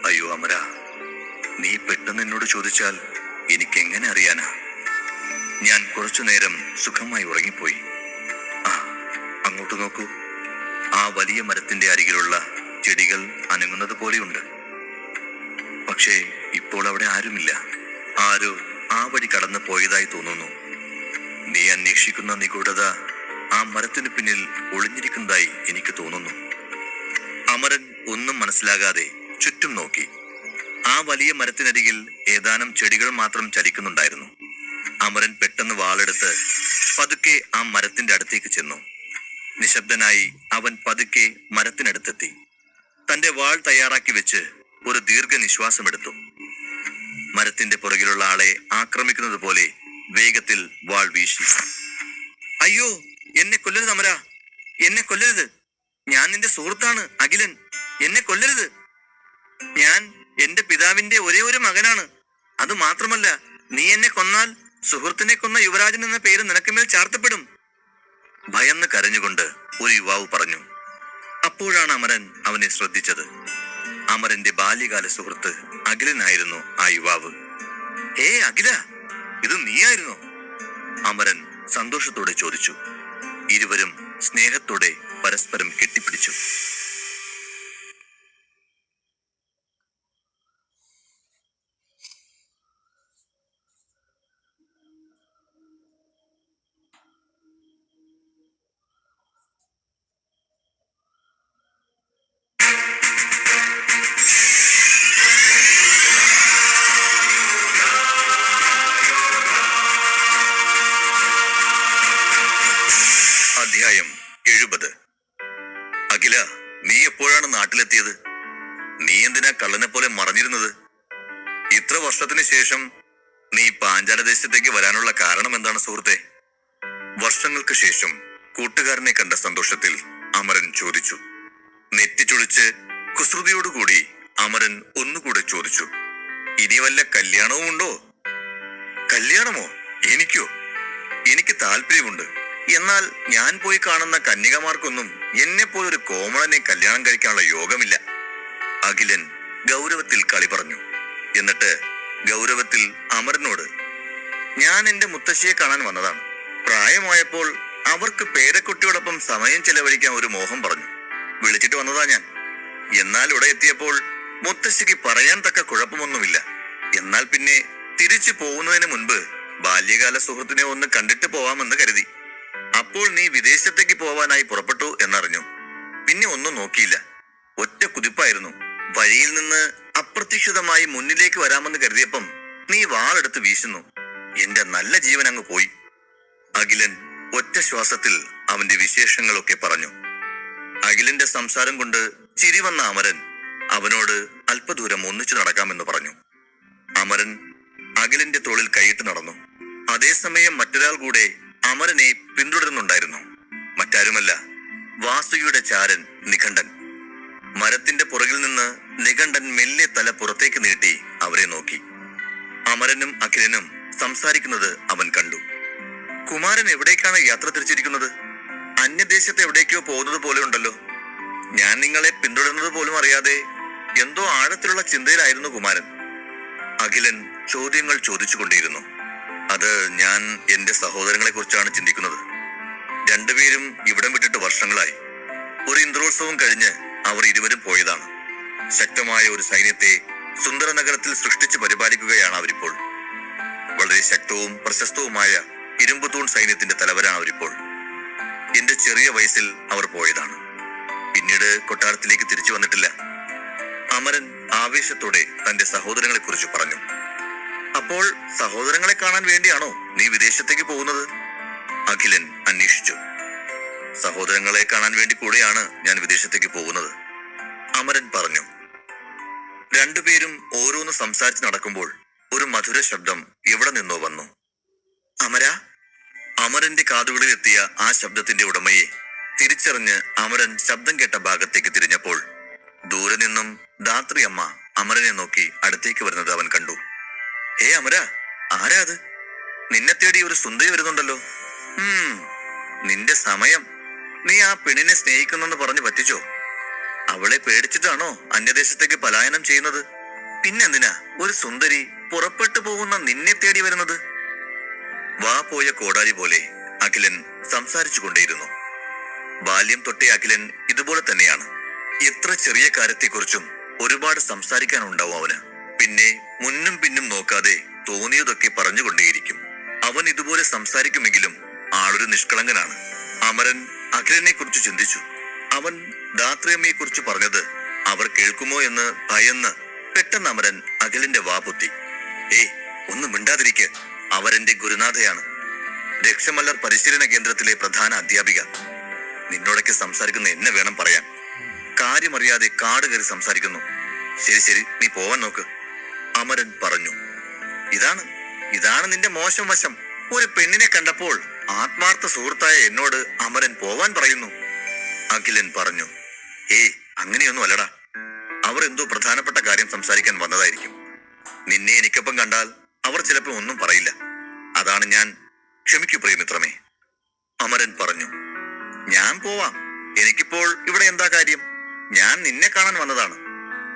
അയ്യോ അമര, നീ പെട്ടെന്ന് എന്നോട് ചോദിച്ചാൽ എനിക്ക് എങ്ങനെ അറിയാനാ? ഞാൻ കുറച്ചു നേരം സുഖമായി ഉറങ്ങിപ്പോയി. അങ്ങോട്ട് നോക്കൂ. ആ വലിയ മരത്തിന്റെ അരികിലുള്ള ചെടികൾ അനങ്ങുന്നത് പോലെയുണ്ട്. പക്ഷേ ഇപ്പോൾ അവിടെ ആരുമില്ല. ആരോ ആ വഴി കടന്നു പോയതായി തോന്നുന്നു. നീ അന്വേഷിക്കുന്ന നിഗൂഢത ആ മരത്തിന് പിന്നിൽ ഒളിഞ്ഞിരിക്കുന്നതായി എനിക്ക് തോന്നുന്നു. അമരൻ ഒന്നും മനസ്സിലാകാതെ ചുറ്റും നോക്കി. ആ വലിയ മരത്തിനരികിൽ ഏതാനും ചെടികൾ മാത്രം ചലിക്കുന്നുണ്ടായിരുന്നു. അമരൻ പെട്ടെന്ന് വാളെടുത്ത് പതുക്കെ ആ മരത്തിന്റെ അടുത്തേക്ക് ചെന്നു. നിശബ്ദനായി അവൻ പതുക്കെ മരത്തിനടുത്തെത്തി. തന്റെ വാൾ തയ്യാറാക്കി വെച്ച് ഒരു ദീർഘനിശ്വാസം എടുത്തു. മരത്തിന്റെ പുറകിലുള്ള ആളെ ആക്രമിക്കുന്നത് പോലെ വേഗത്തിൽ വാൾ വീശി. അയ്യോ, എന്നെ കൊല്ലരുത് അമര, എന്നെ കൊല്ലരുത്. ഞാൻ നിന്റെ സുഹൃത്താണ് അഖിലൻ. എന്നെ കൊല്ലരുത്. ഞാൻ എന്റെ പിതാവിന്റെ ഒരേ ഒരു മകനാണ്. അത് മാത്രമല്ല, നീ എന്നെ കൊന്നാൽ സുഹൃത്തിനെ കൊന്ന യുവരാജൻ എന്ന പേര് നിനക്കുമേൽ ചാർത്തപ്പെടും. ഭയന്ന് കരഞ്ഞുകൊണ്ട് ഒരു യുവാവ് പറഞ്ഞു. അപ്പോഴാണ് അമരൻ അവനെ ശ്രദ്ധിച്ചത്. അമരന്റെ ബാല്യകാല സുഹൃത്ത് അഖിലനായിരുന്നു ആ യുവാവ്. ഹേ അഖില, ഇത് നീയായിരുന്നോ? അമരൻ സന്തോഷത്തോടെ ചോദിച്ചു. ഇരുവരും സ്നേഹത്തോടെ പരസ്പരം കെട്ടിപ്പിടിച്ചു. അധ്യായം 70. അഖില, കണ്ടെത്തിയത്? നീ എന്തിനാ കള്ളനെ പോലെ മറഞ്ഞിരുന്നത്? ഇത്ര വർഷത്തിന് ശേഷം നീ പാഞ്ചാല ദേശത്തേക്ക് വരാനുള്ള കാരണം എന്താണ് സുഹൃത്തെ? വർഷങ്ങൾക്ക് ശേഷം കൂട്ടുകാരനെ കണ്ട സന്തോഷത്തിൽ അമരൻ ചോദിച്ചു. നെറ്റിച്ചൊളിച്ച് കുസൃതിയോടുകൂടി അമരൻ ഒന്നുകൂടെ ചോദിച്ചു, ഇനി വല്ല കല്യാണവും ഉണ്ടോ? കല്യാണമോ? എനിക്കോ? എനിക്ക് താല്പര്യമുണ്ട്. എന്നാൽ ഞാൻ പോയി കാണുന്ന കന്യകമാർക്കൊന്നും എന്നെ പോലൊരു കോമളനെ കല്യാണം കഴിക്കാനുള്ള യോഗമില്ല. അഖിലൻ ഗൗരവത്തിൽ കളി പറഞ്ഞു. എന്നിട്ട് ഗൗരവത്തിൽ അമരനോട്, ഞാൻ എന്റെ മുത്തശ്ശിയെ കാണാൻ വന്നതാണ്. പ്രായമായപ്പോൾ അവർക്ക് പേരക്കുട്ടിയോടൊപ്പം സമയം ചെലവഴിക്കാൻ ഒരു മോഹം പറഞ്ഞു. വിളിച്ചിട്ട് വന്നതാ ഞാൻ. എന്നാൽ ഇവിടെ എത്തിയപ്പോൾ മുത്തശ്ശിക്ക് പറയാൻ തക്ക കുഴപ്പമൊന്നുമില്ല. എന്നാൽ പിന്നെ തിരിച്ചു പോകുന്നതിന് മുൻപ് ബാല്യകാല സുഹൃത്തിനെ ഒന്ന് കണ്ടിട്ട് പോവാമെന്ന് കരുതി. അപ്പോൾ നീ വിദേശത്തേക്ക് പോവാനായി പുറപ്പെട്ടു എന്നറിഞ്ഞു. പിന്നെ ഒന്നും നോക്കിയില്ല, ഒറ്റ കുതിപ്പായിരുന്നു. വഴിയിൽ നിന്ന് അപ്രതീക്ഷിതമായി മുന്നിലേക്ക് വരാമെന്ന് കരുതിയപ്പം നീ വാളെടുത്ത് വീശുന്നു. എന്റെ നല്ല ജീവൻ അങ്ങ് പോയി. അഖിലൻ ഒറ്റ ശ്വാസത്തിൽ അവന്റെ വിശേഷങ്ങളൊക്കെ പറഞ്ഞു. അഖിലന്റെ സംസാരം കൊണ്ട് ചിരി വന്ന അമരൻ അവനോട് അല്പദൂരം ഒന്നിച്ചു നടക്കാമെന്ന് പറഞ്ഞു. അമരൻ അഖിലന്റെ തോളിൽ കൈയിട്ട് നടന്നു. അതേസമയം മറ്റൊരാൾ കൂടെ അമരനെ പിന്തുടരുന്നുണ്ടായിരുന്നു. മറ്റാരുമല്ല, വാസുകിയുടെ ചാരൻ നിഘണ്ടൻ. മരത്തിന്റെ പുറകിൽ നിന്ന് നിഘണ്ടൻ മെല്ലെ തല പുറത്തേക്ക് നീട്ടി അവരെ നോക്കി. അമരനും അഖിലനും സംസാരിക്കുന്നത് അവൻ കണ്ടു. കുമാരൻ എവിടേക്കാണ് യാത്ര തിരിച്ചിരിക്കുന്നത്? അന്യദേശത്ത് എവിടേക്കോ പോകുന്നത് പോലെ ഉണ്ടല്ലോ. ഞാൻ നിങ്ങളെ പിന്തുടരുന്നത് പോലും അറിയാതെ എന്തോ ആഴത്തിലുള്ള ചിന്തയിലായിരുന്നു കുമാരൻ. അഖിലൻ ചോദ്യങ്ങൾ ചോദിച്ചുകൊണ്ടിരുന്നു. അത് ഞാൻ എന്റെ സഹോദരങ്ങളെ കുറിച്ചാണ് ചിന്തിക്കുന്നത്. രണ്ടുപേരും ഇവിടം വിട്ടിട്ട് വർഷങ്ങളായി. ഒരു ഇന്ദ്രോത്സവം കഴിഞ്ഞ് അവർ ഇരുവരും പോയതാണ്. ശക്തമായ ഒരു സൈന്യത്തെ സുന്ദര നഗരത്തിൽ സൃഷ്ടിച്ച് പരിപാലിക്കുകയാണ് അവരിപ്പോൾ. വളരെ ശക്തവും പ്രശസ്തവുമായ ഇരുമ്പുതൂൺ സൈന്യത്തിന്റെ തലവരാണ് അവരിപ്പോൾ. എന്റെ ചെറിയ വയസ്സിൽ അവർ പോയതാണ്. പിന്നീട് കൊട്ടാരത്തിലേക്ക് തിരിച്ചു വന്നിട്ടില്ല. അമരൻ ആവേശത്തോടെ തന്റെ സഹോദരങ്ങളെ കുറിച്ച് പറഞ്ഞു. അപ്പോൾ സഹോദരങ്ങളെ കാണാൻ വേണ്ടിയാണോ നീ വിദേശത്തേക്ക് പോകുന്നത്? അഖിലൻ അന്വേഷിച്ചു. സഹോദരങ്ങളെ കാണാൻ വേണ്ടി കൂടെയാണ് ഞാൻ വിദേശത്തേക്ക് പോകുന്നത്, അമരൻ പറഞ്ഞു. രണ്ടുപേരും ഓരോന്ന് സംസാരിച്ച് നടക്കുമ്പോൾ ഒരു മധുര ശബ്ദം എവിടെ നിന്നോ വന്നു. അമര. അമരന്റെ കാതുകളിൽ എത്തിയ ആ ശബ്ദത്തിന്റെ ഉടമയെ തിരിച്ചറിഞ്ഞ് അമരൻ ശബ്ദം കേട്ട ഭാഗത്തേക്ക് തിരിഞ്ഞപ്പോൾ ദൂരെ നിന്നും ധാത്രി അമ്മ അമരനെ നോക്കി അടുത്തേക്ക് വരുന്നത് അവൻ കണ്ടു. ഹേ അമര, ആരാ അത്? നിന്നെ തേടി ഒരു സുന്ദരി വരുന്നുണ്ടല്ലോ. നിന്റെ സമയം. നീ ആ പെണ്ണിനെ സ്നേഹിക്കുന്നെന്ന് പറഞ്ഞു പറ്റിച്ചോ? അവളെ പേടിച്ചിട്ടാണോ അന്യദേശത്തേക്ക് പലായനം ചെയ്യുന്നത്? പിന്നെന്തിനാ ഒരു സുന്ദരി പുറപ്പെട്ടു പോകുന്ന നിന്നെ തേടി വരുന്നത്? വാ പോയ കോടാലി പോലെ അഖിലൻ സംസാരിച്ചു കൊണ്ടേയിരുന്നു. ബാല്യം തൊട്ടേ അഖിലൻ ഇതുപോലെ തന്നെയാണ്. എത്ര ചെറിയ കാര്യത്തെക്കുറിച്ചും ഒരുപാട് സംസാരിക്കാനുണ്ടാവും അവന്. പിന്നെ മുന്നും പിന്നും നോക്കാതെ തോന്നിയതൊക്കെ പറഞ്ഞുകൊണ്ടേയിരിക്കും. അവൻ ഇതുപോലെ സംസാരിക്കുമെങ്കിലും ആളൊരു നിഷ്കളങ്കനാണ്. അമരൻ അഖിലനെ കുറിച്ച് ചിന്തിച്ചു. അവൻ ധാത്രിയമ്മയെ കുറിച്ച് പറഞ്ഞത് അവർ കേൾക്കുമോ എന്ന് ഭയന്ന് പെട്ടെന്ന് അമരൻ അഖിലന്റെ വാ പൊത്തി. ഒന്ന് മിണ്ടാതിരിക്കെ, അവരെന്റെ ഗുരുനാഥയാണ്. രക്ഷമല്ലർ പരിശീലന കേന്ദ്രത്തിലെ പ്രധാന അധ്യാപിക. നിന്നോടൊക്കെ സംസാരിക്കുന്ന എന്നെ വേണം പറയാൻ. കാര്യമറിയാതെ കാട് കയറി സംസാരിക്കുന്നു. ശരി ശരി, നീ പോവാൻ നോക്ക്, അമരൻ പറഞ്ഞു. ഇതാണ് നിന്റെ മോശം വശം. ഒരു പെണ്ണിനെ കണ്ടപ്പോൾ ആത്മാർത്ഥ സുഹൃത്തായ എന്നോട് അമരൻ പോവാൻ പറയുന്നു, അഖിലൻ പറഞ്ഞു. അങ്ങനെയൊന്നും അല്ലടാ. അവർ എന്തോ പ്രധാനപ്പെട്ട കാര്യം സംസാരിക്കാൻ വന്നതായിരിക്കും. നിന്നെ എനിക്കൊപ്പം കണ്ടാൽ അവർ ചിലപ്പോൾ ഒന്നും പറയില്ല. അതാണ് ഞാൻ. ക്ഷമിക്കൂ പ്രിയമിത്രമേ, അമരൻ പറഞ്ഞു. ഞാൻ പോവാം. എനിക്കിപ്പോൾ ഇവിടെ എന്താ കാര്യം? ഞാൻ നിന്നെ കാണാൻ വന്നതാണ്.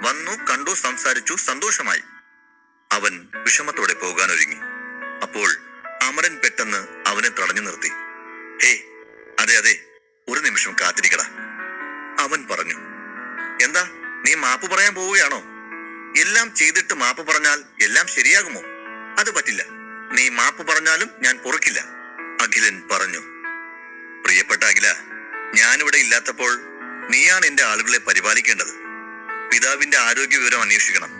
വന്നു, കണ്ടു, സംസാരിച്ചു, സന്തോഷമായി. അവൻ വിഷമത്തോടെ പോകാൻ ഒരുങ്ങി. അപ്പോൾ അമരൻ പെട്ടെന്ന് അവനെ തടഞ്ഞു നിർത്തി. അതെ, ഒരു നിമിഷം കാത്തിരിക്കടാ, അവൻ പറഞ്ഞു. എന്താ, നീ മാപ്പ് പറയാൻ പോവുകയാണോ? എല്ലാം ചെയ്തിട്ട് മാപ്പ് പറഞ്ഞാൽ എല്ലാം ശരിയാകുമോ? അത് പറ്റില്ല. നീ മാപ്പ് പറഞ്ഞാലും ഞാൻ പൊറുക്കില്ല, അഖിലൻ പറഞ്ഞു. പ്രിയപ്പെട്ട അഖില, ഞാനിവിടെ ഇല്ലാത്തപ്പോൾ നീയാണ് എന്റെ ആളുകളെ പരിപാലിക്കേണ്ടത്. പിതാവിന്റെ ആരോഗ്യ വിവരം അന്വേഷിക്കണം.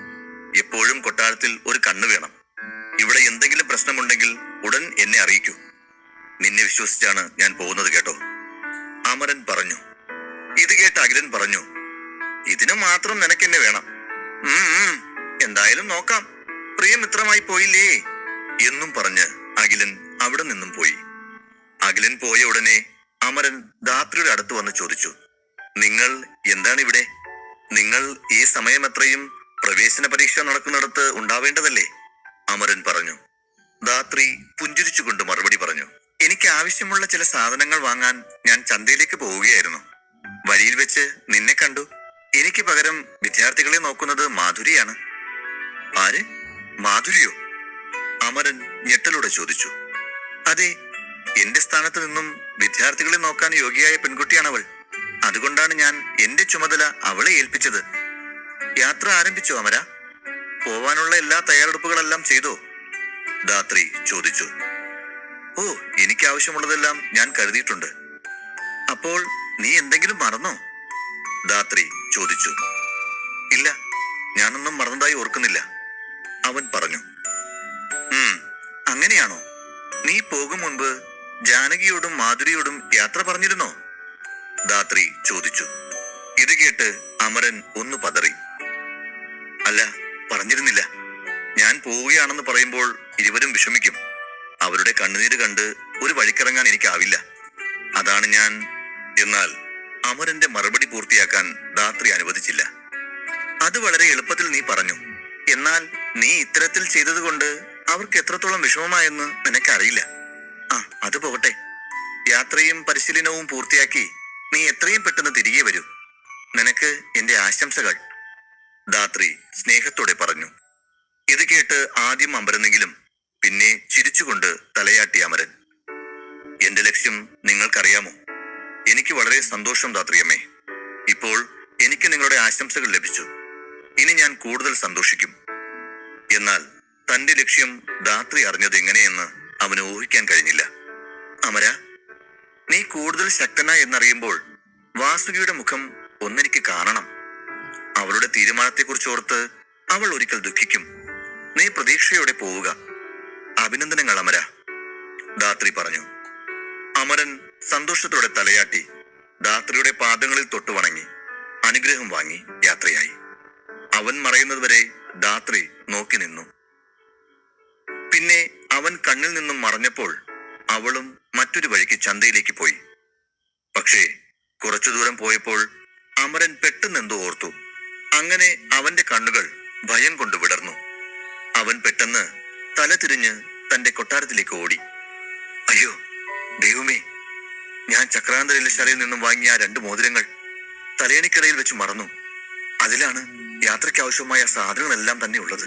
എപ്പോഴും കൊട്ടാരത്തിൽ ഒരു കണ്ണ് വേണം. ഇവിടെ എന്തെങ്കിലും പ്രശ്നമുണ്ടെങ്കിൽ ഉടൻ എന്നെ അറിയിക്കൂ. നിന്നെ വിശ്വസിച്ചാണ് ഞാൻ പോകുന്നത് കേട്ടോ, അമരൻ പറഞ്ഞു. ഇത് കേട്ട അഖിലൻ പറഞ്ഞു. ഇതിന് മാത്രം നിനക്കെന്നെ വേണം. എന്തായാലും നോക്കാം, പ്രിയമിത്രമായി പോയില്ലേ എന്നും പറഞ്ഞ് അഖിലൻ അവിടെ നിന്നും പോയി. അഖിലൻ പോയ ഉടനെ അമരൻ ധാത്രിയുടെ അടുത്ത് വന്ന് ചോദിച്ചു, നിങ്ങൾ എന്താണ് ഇവിടെ? നിങ്ങൾ ഈ സമയമെത്രയും പ്രവേശന പരീക്ഷ നടക്കുന്നിടത്ത് ഉണ്ടാവേണ്ടതല്ലേ? അമരൻ പറഞ്ഞു. ധാത്രി പുഞ്ചിരിച്ചുകൊണ്ട് മറുപടി പറഞ്ഞു, എനിക്ക് ആവശ്യമുള്ള ചില സാധനങ്ങൾ വാങ്ങാൻ ഞാൻ ചന്തയിലേക്ക് പോവുകയായിരുന്നു. വഴിയിൽ വെച്ച് നിന്നെ കണ്ടു. എനിക്ക് പകരം വിദ്യാർത്ഥികളെ നോക്കുന്നത് മാധുരിയാണ്. ആര്? മാധുരിയോ? അമരൻ ഞെട്ടലോടെ ചോദിച്ചു. അതെ, എന്റെ സ്ഥാനത്ത് നിന്നും വിദ്യാർത്ഥികളെ നോക്കാൻ യോഗ്യയായ പെൺകുട്ടിയാണവൾ. അതുകൊണ്ടാണ് ഞാൻ എന്റെ ചുമതല അവളെ ഏൽപ്പിച്ചത്. യാത്ര ആരംഭിച്ചോ അമര? പോവാനുള്ള എല്ലാ തയ്യാറെടുപ്പുകളെല്ലാം ചെയ്തോ? ധാത്രി ചോദിച്ചു. ഓ, എനിക്ക് ആവശ്യമുള്ളതെല്ലാം ഞാൻ കരുതിയിട്ടുണ്ട്. അപ്പോൾ നീ എന്തെങ്കിലും മറന്നോ? ധാത്രി ചോദിച്ചു. ഇല്ല, ഞാനൊന്നും മറന്നതായി ഓർക്കുന്നില്ല, അവൻ പറഞ്ഞു. അങ്ങനെയാണോ? നീ പോകും മുൻപ് ജാനകിയോടും മാധുരിയോടും യാത്ര പറഞ്ഞിരുന്നോ? ധാത്രി ചോദിച്ചു. ഇത് കേട്ട് അമരൻ ഒന്ന് പതറി. അല്ല, പറഞ്ഞിരുന്നില്ല. ഞാൻ പോവുകയാണെന്ന് പറയുമ്പോൾ ഇരുവരും വിഷമിക്കും. അവരുടെ കണ്ണുനീര് കണ്ട് ഒരു വഴിക്കിറങ്ങാൻ എനിക്കാവില്ല. അതാണ് ഞാൻ. എന്നാൽ അമരന്റെ മറുപടി പൂർത്തിയാക്കാൻ ധാത്രി അനുവദിച്ചില്ല. അത് വളരെ എളുപ്പത്തിൽ നീ പറഞ്ഞു. എന്നാൽ നീ ഇത്തരത്തിൽ ചെയ്തതുകൊണ്ട് അവർക്ക് എത്രത്തോളം വിഷമമായെന്ന് നിനക്കറിയില്ല. അത് പോകട്ടെ. യാത്രയും പരിശീലനവും പൂർത്തിയാക്കി നീ എത്രയും പെട്ടെന്ന് തിരികെ വരൂ. നിനക്ക് എന്റെ ആശംസകൾ, ധാത്രി സ്നേഹത്തോടെ പറഞ്ഞു. ഇത് കേട്ട് ആദ്യം അമ്പരന്നെങ്കിലും പിന്നെ ചിരിച്ചുകൊണ്ട് തലയാട്ടി അമരൻ. എന്റെ ലക്ഷ്യം നിങ്ങൾക്കറിയാമോ? എനിക്ക് വളരെ സന്തോഷം ധാത്രിയമ്മേ. ഇപ്പോൾ എനിക്ക് നിങ്ങളുടെ ആശംസകൾ ലഭിച്ചു. ഇനി ഞാൻ കൂടുതൽ സന്തോഷിക്കും. എന്നാൽ തന്റെ ലക്ഷ്യം ധാത്രി അറിഞ്ഞത് എങ്ങനെയെന്ന് അവന് ഊഹിക്കാൻ കഴിഞ്ഞില്ല. അമര, നീ കൂടുതൽ ശക്തനായി എന്നറിയുമ്പോൾ വാസുകിയുടെ മുഖം ഒന്നെനിക്ക് കാണണം. അവളുടെ തീരുമാനത്തെക്കുറിച്ച് ഓർത്ത് അവൾ ഒരിക്കൽ ദുഃഖിക്കും. നീ പ്രതീക്ഷയോടെ പോവുക. അഭിനന്ദനങ്ങൾ അമര, ധാത്രി പറഞ്ഞു. അമരൻ സന്തോഷത്തോടെ തലയാട്ടി ധാത്രിയുടെ പാദങ്ങളിൽ തൊട്ടു വണങ്ങി അനുഗ്രഹം വാങ്ങി യാത്രയായി. അവൻ മറയുന്നതുവരെ ധാത്രി നോക്കി നിന്നു. പിന്നെ അവൻ കണ്ണിൽ നിന്നും മറഞ്ഞപ്പോൾ അവളും മറ്റൊരു വഴിക്ക് ചന്തയിലേക്ക് പോയി. പക്ഷേ കുറച്ചു ദൂരം പോയപ്പോൾ അമരൻ പെട്ടെന്നെന്തോ ഓർത്തു. അങ്ങനെ അവന്റെ കണ്ണുകൾ ഭയം കൊണ്ട് വിടർന്നു. അവൻ പെട്ടെന്ന് തല തിരിഞ്ഞ് തന്റെ കൊട്ടാരത്തിലേക്ക് ഓടി. അയ്യോ ദൈവമേ, ഞാൻ ചക്രാന്തരശാലയിൽ നിന്നും വാങ്ങിയ ആ 2 മോതിരങ്ങൾ തലയണിക്കടയിൽ വെച്ച് മറന്നു. അതിലാണ് യാത്രയ്ക്ക് ആവശ്യമായ സാധനങ്ങളെല്ലാം തന്നെ ഉള്ളത്.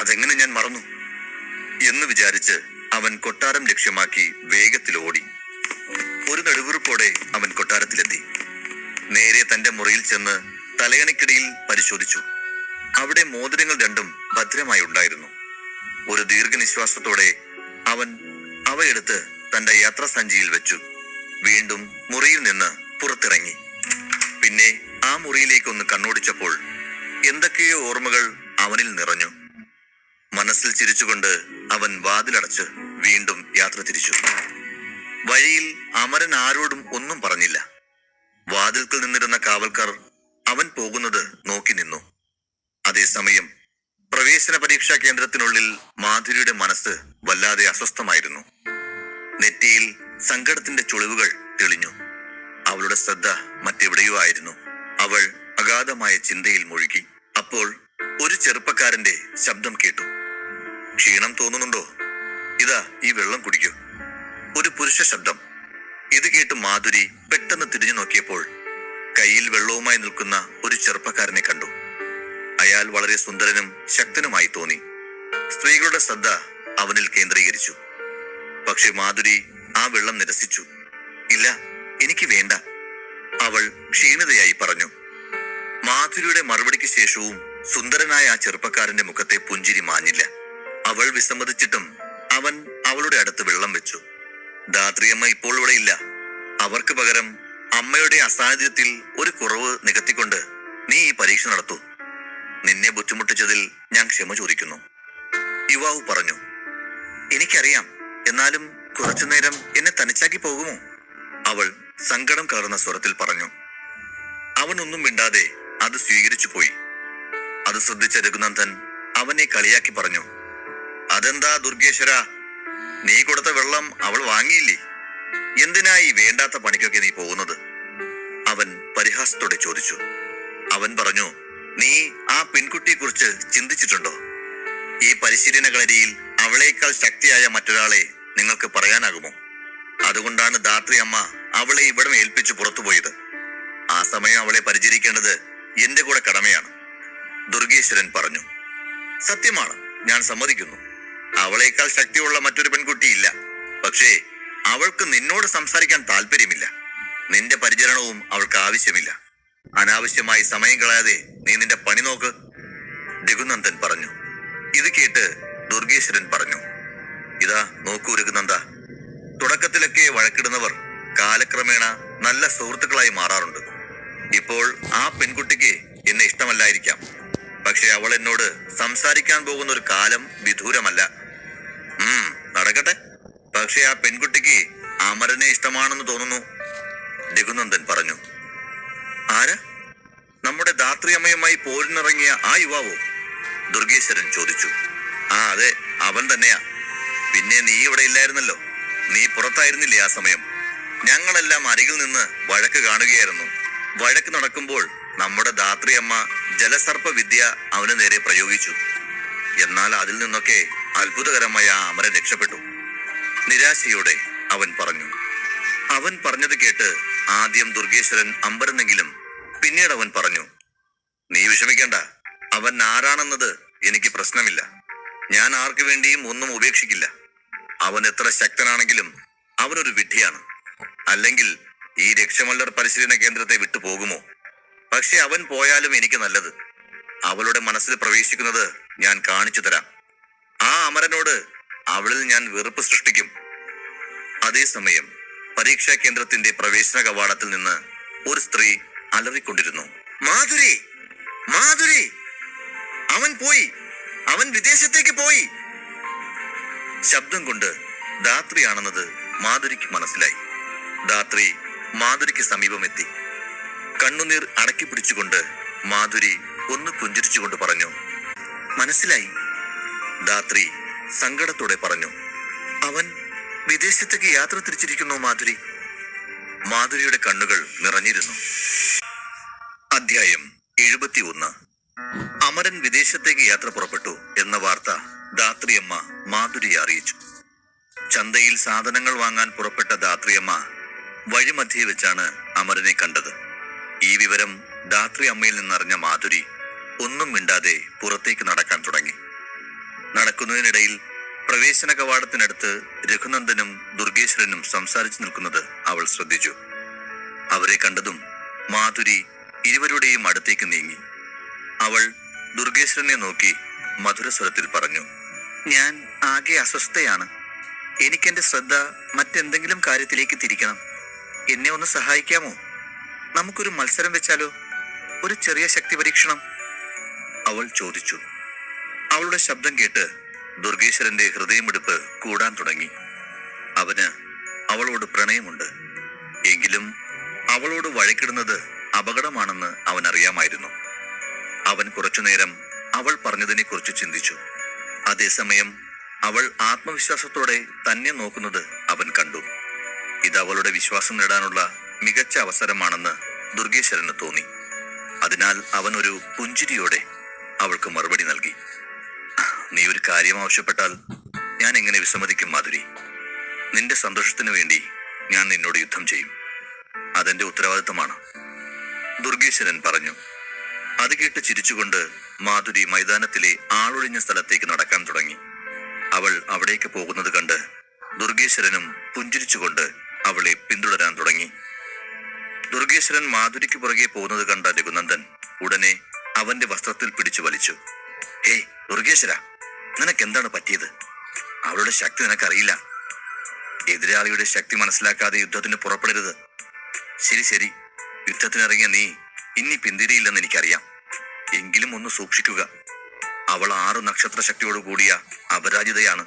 അതെങ്ങനെ ഞാൻ മറന്നു എന്ന് വിചാരിച്ച് അവൻ കൊട്ടാരം ലക്ഷ്യമാക്കി വേഗത്തിൽ ഓടി. ഒരു നെടുവീർപ്പോടെ അവൻ കൊട്ടാരത്തിലെത്തി. നേരെ തന്റെ മുറിയിൽ ചെന്ന് തലയണിക്കിടയിൽ പരിശോധിച്ചു. അവിടെ മോതിരങ്ങൾ 2 ഭദ്രമായി ഉണ്ടായിരുന്നു. ഒരു ദീർഘനിശ്വാസത്തോടെ അവൻ അവയെടുത്ത് തന്റെ യാത്രാ സഞ്ചിയിൽ വെച്ചു. വീണ്ടും മുറിയിൽ നിന്ന് പുറത്തിറങ്ങി. പിന്നെ ആ മുറിയിലേക്കൊന്ന് കണ്ണോടിച്ചപ്പോൾ എന്തൊക്കെയോ ഓർമ്മകൾ അവനിൽ നിറഞ്ഞു. മനസ്സിൽ ചിരിച്ചുകൊണ്ട് അവൻ വാതിലടച്ച് വീണ്ടും യാത്ര തിരിച്ചു. വഴിയിൽ അമരൻ ആരോടും ഒന്നും പറഞ്ഞില്ല. വാതിൽക്കൽ നിന്നിരുന്ന കാവൽക്കാർ അവൻ പോകുന്നത് നോക്കി നിന്നു. അതേസമയം പ്രവേശന പരീക്ഷാ കേന്ദ്രത്തിനുള്ളിൽ മാധുരിയുടെ മനസ്സ് വല്ലാതെ അസ്വസ്ഥമായിരുന്നു. നെറ്റിയിൽ സങ്കടത്തിന്റെ ചുളിവുകൾ തെളിഞ്ഞു. അവളുടെ ശ്രദ്ധ മറ്റെവിടെയോ ആയിരുന്നു. അവൾ അഗാധമായ ചിന്തയിൽ മുഴുകി. അപ്പോൾ ഒരു ചെറുപ്പക്കാരന്റെ ശബ്ദം കേട്ടു. ക്ഷീണം തോന്നുന്നുണ്ടോ? ഇതാ ഈ വെള്ളം കുടിക്കൂ. ഒരു പുരുഷ ശബ്ദം. ഇത് കേട്ട് മാധുരി പെട്ടെന്ന് തിരിഞ്ഞു നോക്കിയപ്പോൾ കയ്യിൽ വെള്ളവുമായി നിൽക്കുന്ന ഒരു ചെറുപ്പക്കാരനെ കണ്ടു. അയാൾ വളരെ സുന്ദരനും ശക്തനുമായി തോന്നി. സ്ത്രീകളുടെ ശ്രദ്ധ അവനിൽ കേന്ദ്രീകരിച്ചു. പക്ഷെ മാധുരി ആ വെള്ളം നിരസിച്ചു. ഇല്ല, എനിക്ക് വേണ്ട, അവൾ ക്ഷീണിതയായി പറഞ്ഞു. മാധുരിയുടെ മറുപടിക്ക് ശേഷവും സുന്ദരനായ ആ ചെറുപ്പക്കാരന്റെ മുഖത്തെ പുഞ്ചിരി മാഞ്ഞില്ല. അവൾ വിസമ്മതിച്ചിട്ടും അവൻ അവളുടെ അടുത്ത് വെള്ളം വെച്ചു. ധാത്രിയമ്മ ഇപ്പോൾ ഇവിടെ ഇല്ല. അവർക്ക് പകരം അമ്മയുടെ അസാന്നിധ്യത്തിൽ ഒരു കുറവ് നികത്തിക്കൊണ്ട് നീ ഈ പരീക്ഷ നടത്തൂ. നിന്നെ ബുദ്ധിമുട്ടിച്ചതിൽ ഞാൻ ക്ഷമ ചോദിക്കുന്നു, യുവാവ് പറഞ്ഞു. എനിക്കറിയാം, എന്നാലും കുറച്ചുനേരം എന്നെ തനിച്ചാക്കി പോകുമോ? അവൾ സങ്കടം കലർന്ന സ്വരത്തിൽ പറഞ്ഞു. അവനൊന്നും മിണ്ടാതെ അത് സ്വീകരിച്ചു പോയി. അത് ശ്രദ്ധിച്ച രഘുനന്ദൻ അവനെ കളിയാക്കി പറഞ്ഞു, അതെന്താ ദുർഗേശ്വര, നീ കൊടുത്ത വെള്ളം അവൾ വാങ്ങിയില്ലേ? എന്തിനായി വേണ്ടാത്ത പണിക്കൊക്കെ നീ പോകുന്നത്? അവൻ പരിഹാസത്തോടെ ചോദിച്ചു. അവൻ പറഞ്ഞു, നീ ആ പെൺകുട്ടിയെ കുറിച്ച് ചിന്തിച്ചിട്ടുണ്ടോ? ഈ പരിശീലന കളരിയിൽ അവളേക്കാൾ ശക്തിയായ മറ്റൊരാളെ നിങ്ങൾക്ക് പറയാനാകുമോ? അതുകൊണ്ടാണ് ധാത്രി അമ്മ അവളെ ഇവിടം ഏൽപ്പിച്ചു പുറത്തുപോയത്. ആ സമയം അവളെ പരിചരിക്കേണ്ടത് എന്റെ കൂടെ കടമയാണ്. ദുർഗേശ്വരൻ പറഞ്ഞു. സത്യമാണ്, ഞാൻ സമ്മതിക്കുന്നു. അവളേക്കാൾ ശക്തിയുള്ള മറ്റൊരു പെൺകുട്ടിയില്ല. പക്ഷേ അവൾക്ക് നിന്നോട് സംസാരിക്കാൻ താല്പര്യമില്ല. നിന്റെ പരിചരണവും അവൾക്ക് ആവശ്യമില്ല. അനാവശ്യമായി സമയം കളയാതെ നീ നിന്റെ പണി നോക്ക്, രഘുനന്ദൻ പറഞ്ഞു. ഇത് കേട്ട് ദുർഗേശ്വരൻ പറഞ്ഞു, ഇതാ നോക്കൂ രഘുനന്ദ, തുടക്കത്തിലൊക്കെ വഴക്കിടുന്നവർ കാലക്രമേണ നല്ല സുഹൃത്തുക്കളായി മാറാറുണ്ട്. ഇപ്പോൾ ആ പെൺകുട്ടിക്ക് എന്നെ ഇഷ്ടമല്ലായിരിക്കാം, പക്ഷെ അവൾ എന്നോട് സംസാരിക്കാൻ പോകുന്ന ഒരു കാലം വിദൂരമല്ല. നടക്കട്ടെ. പക്ഷെ ആ പെൺകുട്ടിക്ക് അമരനെ ഇഷ്ടമാണെന്ന് തോന്നുന്നു, രഘുനന്ദൻ പറഞ്ഞു. ആരാ? നമ്മുടെ ധാത്രിയമ്മയുമായി പോരിനിറങ്ങിയ ആ യുവാവോ? ദുർഗേശ്വരൻ ചോദിച്ചു. ആ അതെ, അവൻ തന്നെയാ. പിന്നെ നീ ഇവിടെ ഇല്ലായിരുന്നല്ലോ, നീ പുറത്തായിരുന്നില്ലേ ആ സമയം? ഞങ്ങളെല്ലാം അരികിൽ നിന്ന് വഴക്ക് കാണുകയായിരുന്നു. വഴക്ക് നടക്കുമ്പോൾ നമ്മുടെ ധാത്രിയമ്മ ജലസർപ്പ വിദ്യ അവന് നേരെ പ്രയോഗിച്ചു. എന്നാൽ അതിൽ നിന്നൊക്കെ അത്ഭുതകരമായ ആ അമരൻ രക്ഷപ്പെട്ടു, നിരാശയോടെ അവൻ പറഞ്ഞു. അവൻ പറഞ്ഞത് കേട്ട് ആദ്യം ദുർഗേശ്വരൻ അമ്പരന്നെങ്കിലും പിന്നീട് അവൻ പറഞ്ഞു, നീ വിഷമിക്കേണ്ട. അവൻ ആരാണെന്നത് എനിക്ക് പ്രശ്നമില്ല. ഞാൻ ആർക്കു വേണ്ടിയും ഒന്നും ഉപേക്ഷിക്കില്ല. അവൻ എത്ര ശക്തനാണെങ്കിലും അവനൊരു വിഡ്ഢിയാണ്. അല്ലെങ്കിൽ ഈ രക്ഷമല്ലർ പരിശീലന കേന്ദ്രത്തെ വിട്ടു പോകുമോ? പക്ഷെ അവൻ പോയാലും എനിക്ക് നല്ലത്. അവളുടെ മനസ്സിൽ പ്രവേശിക്കുന്നത് ഞാൻ കാണിച്ചു തരാം. ആ അമരനോട് അവളിൽ ഞാൻ വെറുപ്പ് സൃഷ്ടിക്കും. അതേസമയം പരീക്ഷാ കേന്ദ്രത്തിന്റെ പ്രവേശന കവാടത്തിൽ നിന്ന് ഒരു സ്ത്രീ അലറിക്കൊണ്ടിരുന്നു. മാധുരി, മാധുരി, അവൻ പോയി, അവൻ വിദേശത്തേക്ക് പോയി. ശബ്ദം കൊണ്ട് ധാത്രിയാണെന്നത് മാധുരിക്ക് മനസ്സിലായി. ധാത്രി മാധുരിക്ക് സമീപമെത്തി. കണ്ണുനീർ അടക്കി പിടിച്ചുകൊണ്ട് മാധുരി ഒന്ന് പുഞ്ചിരിച്ചുകൊണ്ട് പറഞ്ഞു, മനസ്സിലായി. ധാത്രി സങ്കടത്തോടെ പറഞ്ഞു, അവൻ വിദേശത്തേക്ക് യാത്ര തിരിച്ചിരിക്കുന്നു മാധുരി. മാധുരിയുടെ കണ്ണുകൾ നിറഞ്ഞിരുന്നു. അധ്യായം 71. അമരൻ വിദേശത്തേക്ക് യാത്ര പുറപ്പെട്ടു എന്ന വാർത്ത ധാത്രിയമ്മ മാധുരിയെ അറിയിച്ചു. ചന്തയിൽ സാധനങ്ങൾ വാങ്ങാൻ പുറപ്പെട്ട ധാത്രിയമ്മ വഴിമധ്യേ വെച്ചാണ് അമരനെ കണ്ടത്. ഈ വിവരം ധാത്രി അമ്മയിൽ നിന്നറിഞ്ഞ മാധുരി ഒന്നും മിണ്ടാതെ പുറത്തേക്ക് നടക്കാൻ തുടങ്ങി. നടക്കുന്നതിനിടയിൽ പ്രവേശന കവാടത്തിനടുത്ത് രഘുനന്ദനും ദുർഗേശ്വരനും സംസാരിച്ചു നിൽക്കുന്നത് അവൾ ശ്രദ്ധിച്ചു. അവരെ കണ്ടതും മാധുരി ഇരുവരുടെയും അടുത്തേക്ക് നീങ്ങി. അവൾ ദുർഗേശ്വരനെ നോക്കി മധുരസ്വരത്തിൽ പറഞ്ഞു, ഞാൻ ആകെ അസ്വസ്ഥയാണ്. എനിക്കെന്റെ ശ്രദ്ധ മറ്റെന്തെങ്കിലും കാര്യത്തിലേക്ക് തിരിക്കണം. എന്നെ ഒന്ന് സഹായിക്കാമോ? നമുക്കൊരു മത്സരം വെച്ചാലോ? ഒരു ചെറിയ ശക്തി പരീക്ഷണം, അവൾ ചോദിച്ചു. അവളുടെ ശബ്ദം കേട്ട് ദുർഗേശ്വരന്റെ ഹൃദയമിടിപ്പ് കൂടാൻ തുടങ്ങി. അവന് അവളോട് പ്രണയമുണ്ട്. എങ്കിലും അവളോട് വഴക്കിടുന്നത് അപകടമാണെന്ന് അവൻ അറിയാമായിരുന്നു. അവൻ കുറച്ചുനേരം അവൾ പറഞ്ഞതിനെ കുറിച്ച് ചിന്തിച്ചു. അതേസമയം അവൾ ആത്മവിശ്വാസത്തോടെ തന്നെ നോക്കുന്നത് അവൻ കണ്ടു. ഇത് അവളുടെ വിശ്വാസം നേടാനുള്ള മികച്ച അവസരമാണെന്ന് ദുർഗേശ്വരന് തോന്നി. അതിനാൽ അവൻ ഒരു പുഞ്ചിരിയോടെ അവൾക്ക് മറുപടി നൽകി. നീ ഒരു കാര്യം ആവശ്യപ്പെട്ടാൽ ഞാൻ എങ്ങനെ വിസമ്മതിക്കും മാധുരി? നിന്റെ സന്തോഷത്തിനു വേണ്ടി ഞാൻ നിന്നോട് യുദ്ധം ചെയ്യും. അതെന്റെ ഉത്തരവാദിത്തമാണ്, ദുർഗേശ്വരൻ പറഞ്ഞു. അത് കേട്ട് ചിരിച്ചുകൊണ്ട് മാധുരി മൈതാനത്തിലെ ആളൊഴിഞ്ഞ സ്ഥലത്തേക്ക് നടക്കാൻ തുടങ്ങി. അവൾ അവിടേക്ക് പോകുന്നത് കണ്ട് ദുർഗേശ്വരനും പുഞ്ചിരിച്ചുകൊണ്ട് അവളെ പിന്തുടരാൻ തുടങ്ങി. ദുർഗേശ്വരൻ മാധുരിക്ക് പുറകെ പോകുന്നത് കണ്ട രഘുനന്ദൻ ഉടനെ അവന്റെ വസ്ത്രത്തിൽ പിടിച്ചു വലിച്ചു. ഹേയ് ദുർഗേശ്വര, നിനക്കെന്താണ് പറ്റിയത്? അവളുടെ ശക്തി നിനക്കറിയില്ല. എതിരാളിയുടെ ശക്തി മനസ്സിലാക്കാതെ യുദ്ധത്തിന് പുറപ്പെടരുത്. ശരി ശരി, യുദ്ധത്തിനിറങ്ങിയ നീ ഇനി പിന്തിരിയില്ലെന്ന് എനിക്കറിയാം. എങ്കിലും ഒന്ന് സൂക്ഷിക്കുക. അവൾ 6 നക്ഷത്ര ശക്തിയോട് കൂടിയ അപരാജിതയാണ്.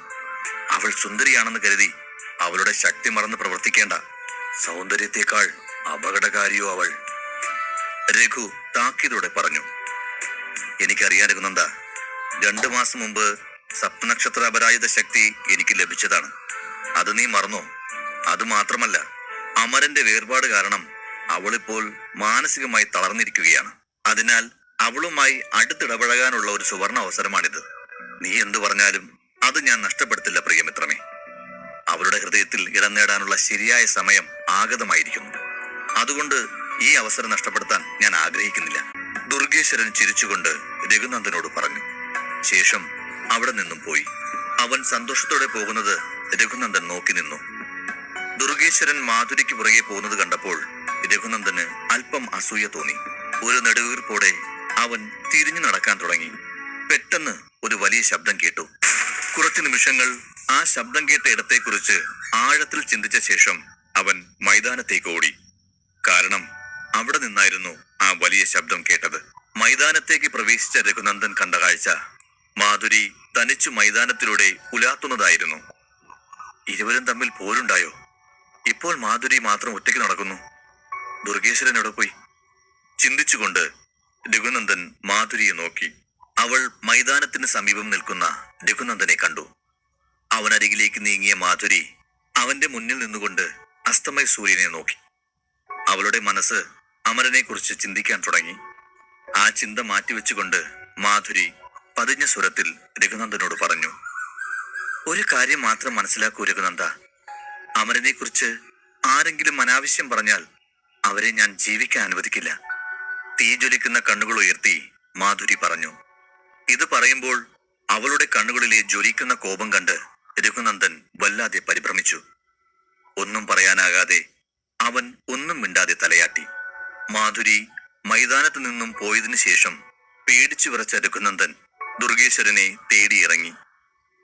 അവൾ സുന്ദരിയാണെന്ന് കരുതി അവളുടെ ശക്തി മറന്ന് പ്രവർത്തിക്കേണ്ട. സൗന്ദര്യത്തെക്കാൾ അപകടകാരിയോ അവൾ. രഘു താക്കീതോടെ പറഞ്ഞു. എനിക്കറിയാൻ രഘുനന്ദ, 2 മാസം മുമ്പ് സപ്തനക്ഷത്രാപരായുധ ശക്തി എനിക്ക് ലഭിച്ചതാണ്. അത് നീ മറന്നോ? അതുമാത്രമല്ല, അമരന്റെ വേർപാട് കാരണം അവളിപ്പോൾ മാനസികമായി തളർന്നിരിക്കുകയാണ്. അതിനാൽ അവളുമായി അടുത്തിടപഴകാനുള്ള ഒരു സുവർണ അവസരമാണിത്. നീ എന്തു പറഞ്ഞാലും അത് ഞാൻ നഷ്ടപ്പെടുത്തില്ല പ്രിയമിത്രമേ. അവളുടെ ഹൃദയത്തിൽ ഇടം നേടാനുള്ള ശരിയായ സമയം ആഗതമായിരിക്കുന്നു. അതുകൊണ്ട് ഈ അവസരം നഷ്ടപ്പെടുത്താൻ ഞാൻ ആഗ്രഹിക്കുന്നില്ല. ദുർഗേശ്വരൻ ചിരിച്ചുകൊണ്ട് രഘുനന്ദനോട് പറഞ്ഞു. ശേഷം അവിടെ നിന്നും പോയി. അവൻ സന്തോഷത്തോടെ പോകുന്നത് രഘുനന്ദൻ നോക്കി നിന്നു. ദുർഗേശ്വരൻ മാധുരിക്ക് പുറകെ പോകുന്നത് കണ്ടപ്പോൾ രഘുനന്ദന് അല്പം അസൂയ തോന്നി. ഒരു നെടുവീർപ്പോടെ അവൻ തിരിഞ്ഞു നടക്കാൻ തുടങ്ങി. പെട്ടെന്ന് ഒരു വലിയ ശബ്ദം കേട്ടു. കുറച്ചു നിമിഷങ്ങൾ ആ ശബ്ദം കേട്ട ഇടത്തെക്കുറിച്ച് ആഴത്തിൽ ചിന്തിച്ച ശേഷം അവൻ മൈതാനത്തേക്ക് ഓടി. കാരണം അവിടെ നിന്നായിരുന്നു ആ വലിയ ശബ്ദം കേട്ടത്. മൈതാനത്തേക്ക് പ്രവേശിച്ച രഘുനന്ദൻ കണ്ട കാഴ്ച മാധുരി തനിച്ചു മൈതാനത്തിലൂടെ ഉലാത്തുന്നതായിരുന്നു. ഇരുവരും തമ്മിൽ പോരുണ്ടായോ? ഇപ്പോൾ മാധുരി മാത്രം ഒറ്റയ്ക്ക് നടക്കുന്നു. ദുർഗേശ്വരൻ എവിടെ പോയി? ചിന്തിച്ചുകൊണ്ട് രഘുനന്ദൻ മാധുരിയെ നോക്കി. അവൾ മൈതാനത്തിന് സമീപം നിൽക്കുന്ന രഘുനന്ദനെ കണ്ടു. അവനരികിലേക്ക് നീങ്ങിയ മാധുരി അവന്റെ മുന്നിൽ നിന്നുകൊണ്ട് അസ്തമയ സൂര്യനെ നോക്കി. അവളുടെ മനസ്സ് അമരനെ കുറിച്ച് ചിന്തിക്കാൻ തുടങ്ങി. ആ ചിന്ത മാറ്റിവെച്ചുകൊണ്ട് മാധുരി പതിഞ്ഞ സ്വരത്തിൽ രഘുനന്ദനോട് പറഞ്ഞു. ഒരു കാര്യം മാത്രം മനസ്സിലാക്കൂ രഘുനന്ദ. അമരനെ കുറിച്ച് ആരെങ്കിലും അനാവശ്യം പറഞ്ഞാൽ അവരെ ഞാൻ ജീവിക്കാൻ അനുവദിക്കില്ല. തീ ജ്വലിക്കുന്ന കണ്ണുകൾ ഉയർത്തി മാധുരി പറഞ്ഞു. ഇത് പറയുമ്പോൾ അവളുടെ കണ്ണുകളിലെ ജ്വലിക്കുന്ന കോപം കണ്ട് രഘുനന്ദൻ വല്ലാതെ പരിഭ്രമിച്ചു. ഒന്നും പറയാനാകാതെ അവൻ ഒന്നും മിണ്ടാതെ തലയാട്ടി. മാധുരി മൈതാനത്ത് നിന്നും പോയതിനു ശേഷം പേടിച്ചു വിറച്ച രഘുനന്ദൻ ദുർഗേശ്വരനെ തേടിയിറങ്ങി.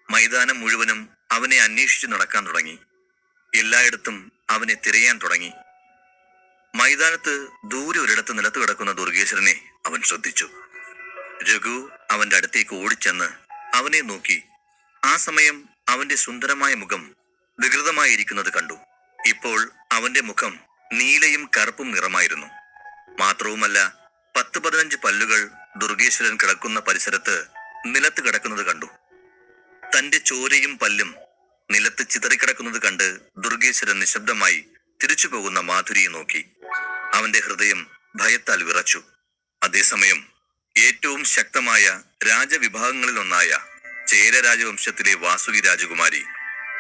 മൈതാനം മുഴുവനും അവനെ അന്വേഷിച്ചു നടക്കാൻ തുടങ്ങി. എല്ലായിടത്തും അവനെ തിരയാൻ തുടങ്ങി. മൈതാനത്ത് ദൂരെ ഒരിടത്ത് നിലത്ത് കിടക്കുന്ന ദുർഗേശ്വരനെ അവൻ ശ്രദ്ധിച്ചു. രഘു അവന്റെ അടുത്തേക്ക് ഓടിച്ചെന്ന് അവനെ നോക്കി. ആ സമയം അവന്റെ സുന്ദരമായ മുഖം വികൃതമായിരിക്കുന്നത് കണ്ടു. ഇപ്പോൾ അവന്റെ മുഖം നീലയും കറുപ്പും നിറമായിരുന്നു. മാത്രവുമല്ല, 10-15 പല്ലുകൾ ദുർഗേശ്വരൻ കിടക്കുന്ന പരിസരത്ത് നിലത്ത് കിടക്കുന്നത് കണ്ടു. തന്റെ ചോരയും പല്ലും നിലത്ത് ചിതറിക്കിടക്കുന്നത് കണ്ട് ദുർഗേശ്വരൻ നിശബ്ദമായി തിരിച്ചു പോകുന്ന മാധുരിയെ നോക്കി. അവന്റെ ഹൃദയം ഭയത്താൽ വിറച്ചു. അതേസമയം ഏറ്റവും ശക്തമായ രാജവിഭാഗങ്ങളിലൊന്നായ ചേര രാജവംശത്തിലെ വാസുകി രാജകുമാരി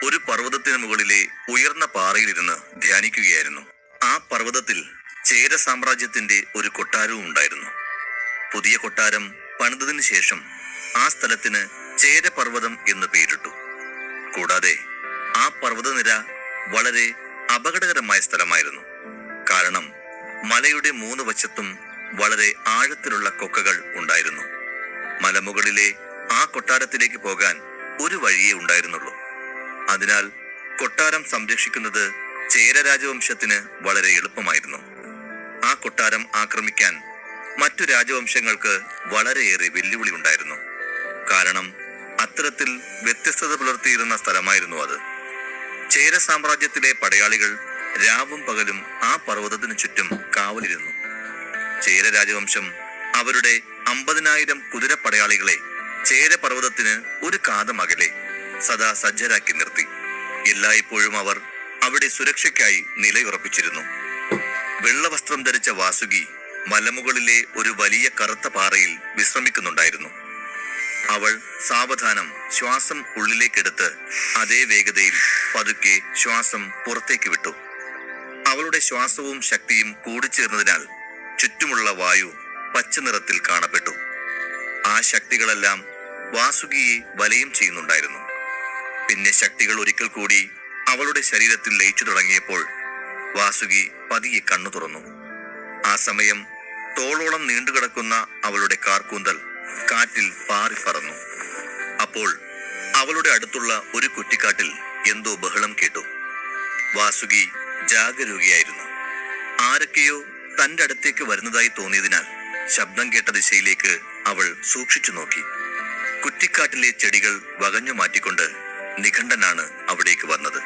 ഒരു പർവ്വതത്തിന് മുകളിലെ ഉയർന്ന പാറയിലിരുന്ന് ധ്യാനിക്കുകയായിരുന്നു. ആ പർവ്വതത്തിൽ ചേര സാമ്രാജ്യത്തിന്റെ ഒരു കൊട്ടാരവും ഉണ്ടായിരുന്നു. പുതിയ കൊട്ടാരം പണിതതിനു ശേഷം ആ സ്ഥലത്തിന് ചേരപർവ്വതം എന്ന് പേരിട്ടു. കൂടാതെ ആ പർവ്വതനിര വളരെ അപകടകരമായ സ്ഥലമായിരുന്നു. കാരണം മലയുടെ 3 വശത്തും വളരെ ആഴത്തിലുള്ള കൊക്കകൾ ഉണ്ടായിരുന്നു. മലമുകളിലെ ആ കൊട്ടാരത്തിലേക്ക് പോകാൻ ഒരു വഴിയേ ഉണ്ടായിരുന്നുള്ളൂ. അതിനാൽ കൊട്ടാരം സംരക്ഷിക്കുന്നത് ചേര രാജവംശത്തിന് വളരെ എളുപ്പമായിരുന്നു. ആ കൊട്ടാരം ആക്രമിക്കാൻ മറ്റു രാജവംശങ്ങൾക്ക് വളരെയേറെ വെല്ലുവിളി ഉണ്ടായിരുന്നു. കാരണം അത്തരത്തിൽ വ്യത്യസ്തത പുലർത്തിയിരുന്ന സ്ഥലമായിരുന്നു അത്. ചേര സാമ്രാജ്യത്തിലെ പടയാളികൾ രാവും പകലും ആ പർവ്വതത്തിനു ചുറ്റും കാവലിരുന്നു. ചേര രാജവംശം അവരുടെ 50,000 കുതിര പടയാളികളെ ചേരപർവ്വതത്തിന് ഒരു കാതമകലെ സദാ സജ്ജരാക്കി നിർത്തി. എല്ലായ്പ്പോഴും അവർ അവിടെ സുരക്ഷയ്ക്കായി നിലയുറപ്പിച്ചിരുന്നു. വെള്ളവസ്ത്രം ധരിച്ച വാസുകി മലമുകളിലെ ഒരു വലിയ കറുത്ത പാറയിൽ വിശ്രമിക്കുന്നുണ്ടായിരുന്നു. അവൾ സാവധാനം ശ്വാസം ഉള്ളിലേക്കെടുത്ത് അതേ വേഗതയിൽ പതുക്കെ ശ്വാസം പുറത്തേക്ക് വിട്ടു. അവളുടെ ശ്വാസവും ശക്തിയും കൂടിച്ചേർന്നതിനാൽ ചുറ്റുമുള്ള വായു പച്ച നിറത്തിൽ കാണപ്പെട്ടു. ആ ശക്തികളെല്ലാം വാസുകിയെ വലയം ചെയ്യുന്നുണ്ടായിരുന്നു. പിന്നെ ശക്തികൾ ഒരിക്കൽ കൂടി അവളുടെ ശരീരത്തിൽ ലയിച്ചു തുടങ്ങിയപ്പോൾ വാസുകി പതിയെ കണ്ണു തുറന്നു. ആ സമയം തോളോളം നീണ്ടുകിടക്കുന്ന അവളുടെ കാർക്കൂന്തൽ കാറ്റിൽ പാറിപ്പറന്നു. അപ്പോൾ അവളുടെ അടുത്തുള്ള ഒരു കുറ്റിക്കാട്ടിൽ എന്തോ ബഹളം കേട്ടു. വാസുകി ജാഗരൂകയായിരുന്നു. ആരൊക്കെയോ തന്റെ അടുത്തേക്ക് വരുന്നതായി തോന്നിയതിനാൽ ശബ്ദം കേട്ട ദിശയിലേക്ക് അവൾ സൂക്ഷിച്ചു നോക്കി. കുറ്റിക്കാട്ടിലെ ചെടികൾ വകഞ്ഞു മാറ്റിക്കൊണ്ട് നിഘണ്ടനാണ് അവിടേക്ക് വന്നത്.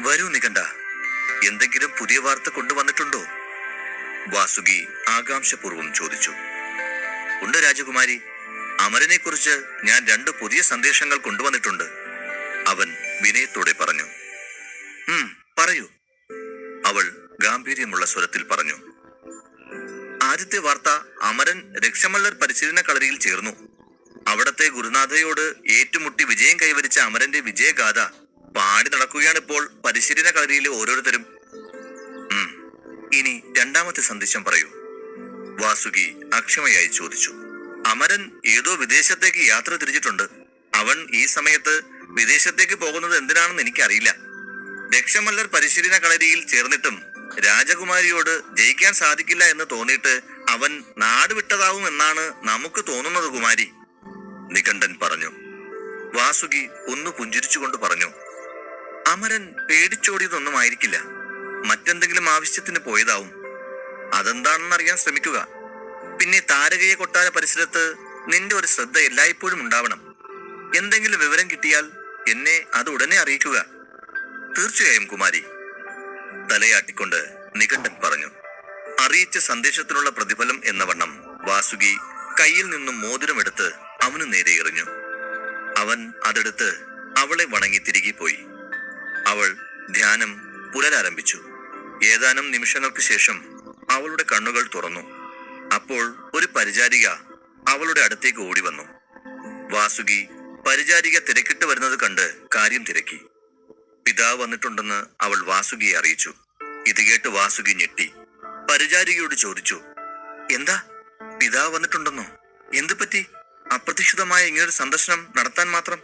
വരൂ നിഘണ്ട, എന്തെങ്കിലും പുതിയ വാർത്ത കൊണ്ടുവന്നിട്ടുണ്ടോ? വാസുകി ആകാംക്ഷപൂർവ്വം ചോദിച്ചു. ഉണ്ട് രാജകുമാരി, അമരനെ കുറിച്ച് ഞാൻ 2 പുതിയ സന്ദേശങ്ങൾ കൊണ്ടുവന്നിട്ടുണ്ട്, അവൻ വിനയത്തോടെ പറഞ്ഞു. പറയൂ, അവൾ ഗാംഭീര്യമുള്ള സ്വരത്തിൽ പറഞ്ഞു. ആദ്യത്തെ വാർത്ത, അമരൻ രക്ഷമല്ലർ പരിശീലന കളരിയിൽ ചേർന്നു. അവിടത്തെ ഗുരുനാഥയോട് ഏറ്റുമുട്ടി വിജയം കൈവരിച്ച അമരന്റെ വിജയഗാഥ പാടി നടക്കുകയാണിപ്പോൾ പരിശീലന കളരിയിലെ ഓരോരുത്തരും. ഇനി 2ാമത്തെ സന്ദേശം പറയൂ, വാസുകി അക്ഷമയായി ചോദിച്ചു. അമരൻ ഏതോ വിദേശത്തേക്ക് യാത്ര തിരിച്ചിട്ടുണ്ട്. അവൻ ഈ സമയത്ത് വിദേശത്തേക്ക് പോകുന്നത് എന്തിനാണെന്ന് എനിക്കറിയില്ല. രക്ഷമല്ലർ പരിശീലന കളരിയിൽ ചേർന്നിട്ടും രാജകുമാരിയോട് ജയിക്കാൻ സാധിക്കില്ല എന്ന് തോന്നിയിട്ട് അവൻ നാട് വിട്ടതാവും എന്നാണ് നമുക്ക് തോന്നുന്നത് കുമാരി, നികണ്ഠൻ പറഞ്ഞു. വാസുകി ഒന്ന് പുഞ്ചിരിച്ചുകൊണ്ട് പറഞ്ഞു. അമരൻ പേടിച്ചോടിയതൊന്നും ആയിരിക്കില്ല, മറ്റെന്തെങ്കിലും ആവശ്യത്തിന് പോയതാവും. അതെന്താണെന്ന് അറിയാൻ ശ്രമിക്കുക. പിന്നെ താരകയെ കൊട്ടാര പരിസരത്ത് നിന്റെ ഒരു ശ്രദ്ധ എല്ലായ്പ്പോഴും ഉണ്ടാവണം. എന്തെങ്കിലും വിവരം കിട്ടിയാൽ എന്നെ അത് ഉടനെ അറിയിക്കുക. തീർച്ചയായും കുമാരി, തലയാട്ടിക്കൊണ്ട് നികണ്ഠൻ പറഞ്ഞു. അറിയിച്ച സന്ദേശത്തിനുള്ള പ്രതിഫലം എന്ന വണ്ണം വാസുകി കയ്യിൽ നിന്നും മോതിരമെടുത്ത് അവനു നേരെ എറിഞ്ഞു. അവൻ അതെടുത്ത് അവളെ വണങ്ങി തിരികെ പോയി. അവൾ ധ്യാനം പുനരാരംഭിച്ചു. ഏതാനും നിമിഷങ്ങൾക്ക് ശേഷം അവളുടെ കണ്ണുകൾ തുറന്നു. അപ്പോൾ ഒരു പരിചാരിക അവളുടെ അടുത്തേക്ക് ഓടി വന്നു. വാസുകി പരിചാരിക തിരക്കിട്ട് വരുന്നത് കണ്ട് കാര്യം തിരക്കി. പിതാവ് വന്നിട്ടുണ്ടെന്ന് അവൾ വാസുകിയെ അറിയിച്ചു. ഇത് കേട്ട് വാസുകി ഞെട്ടി. പരിചാരികയോട് ചോദിച്ചു, എന്താ, പിതാവ് വന്നിട്ടുണ്ടെന്നോ? എന്തു പറ്റി? അപ്രതീക്ഷിതമായ ഇങ്ങനൊരു സന്ദർശനം നടത്താൻ മാത്രം?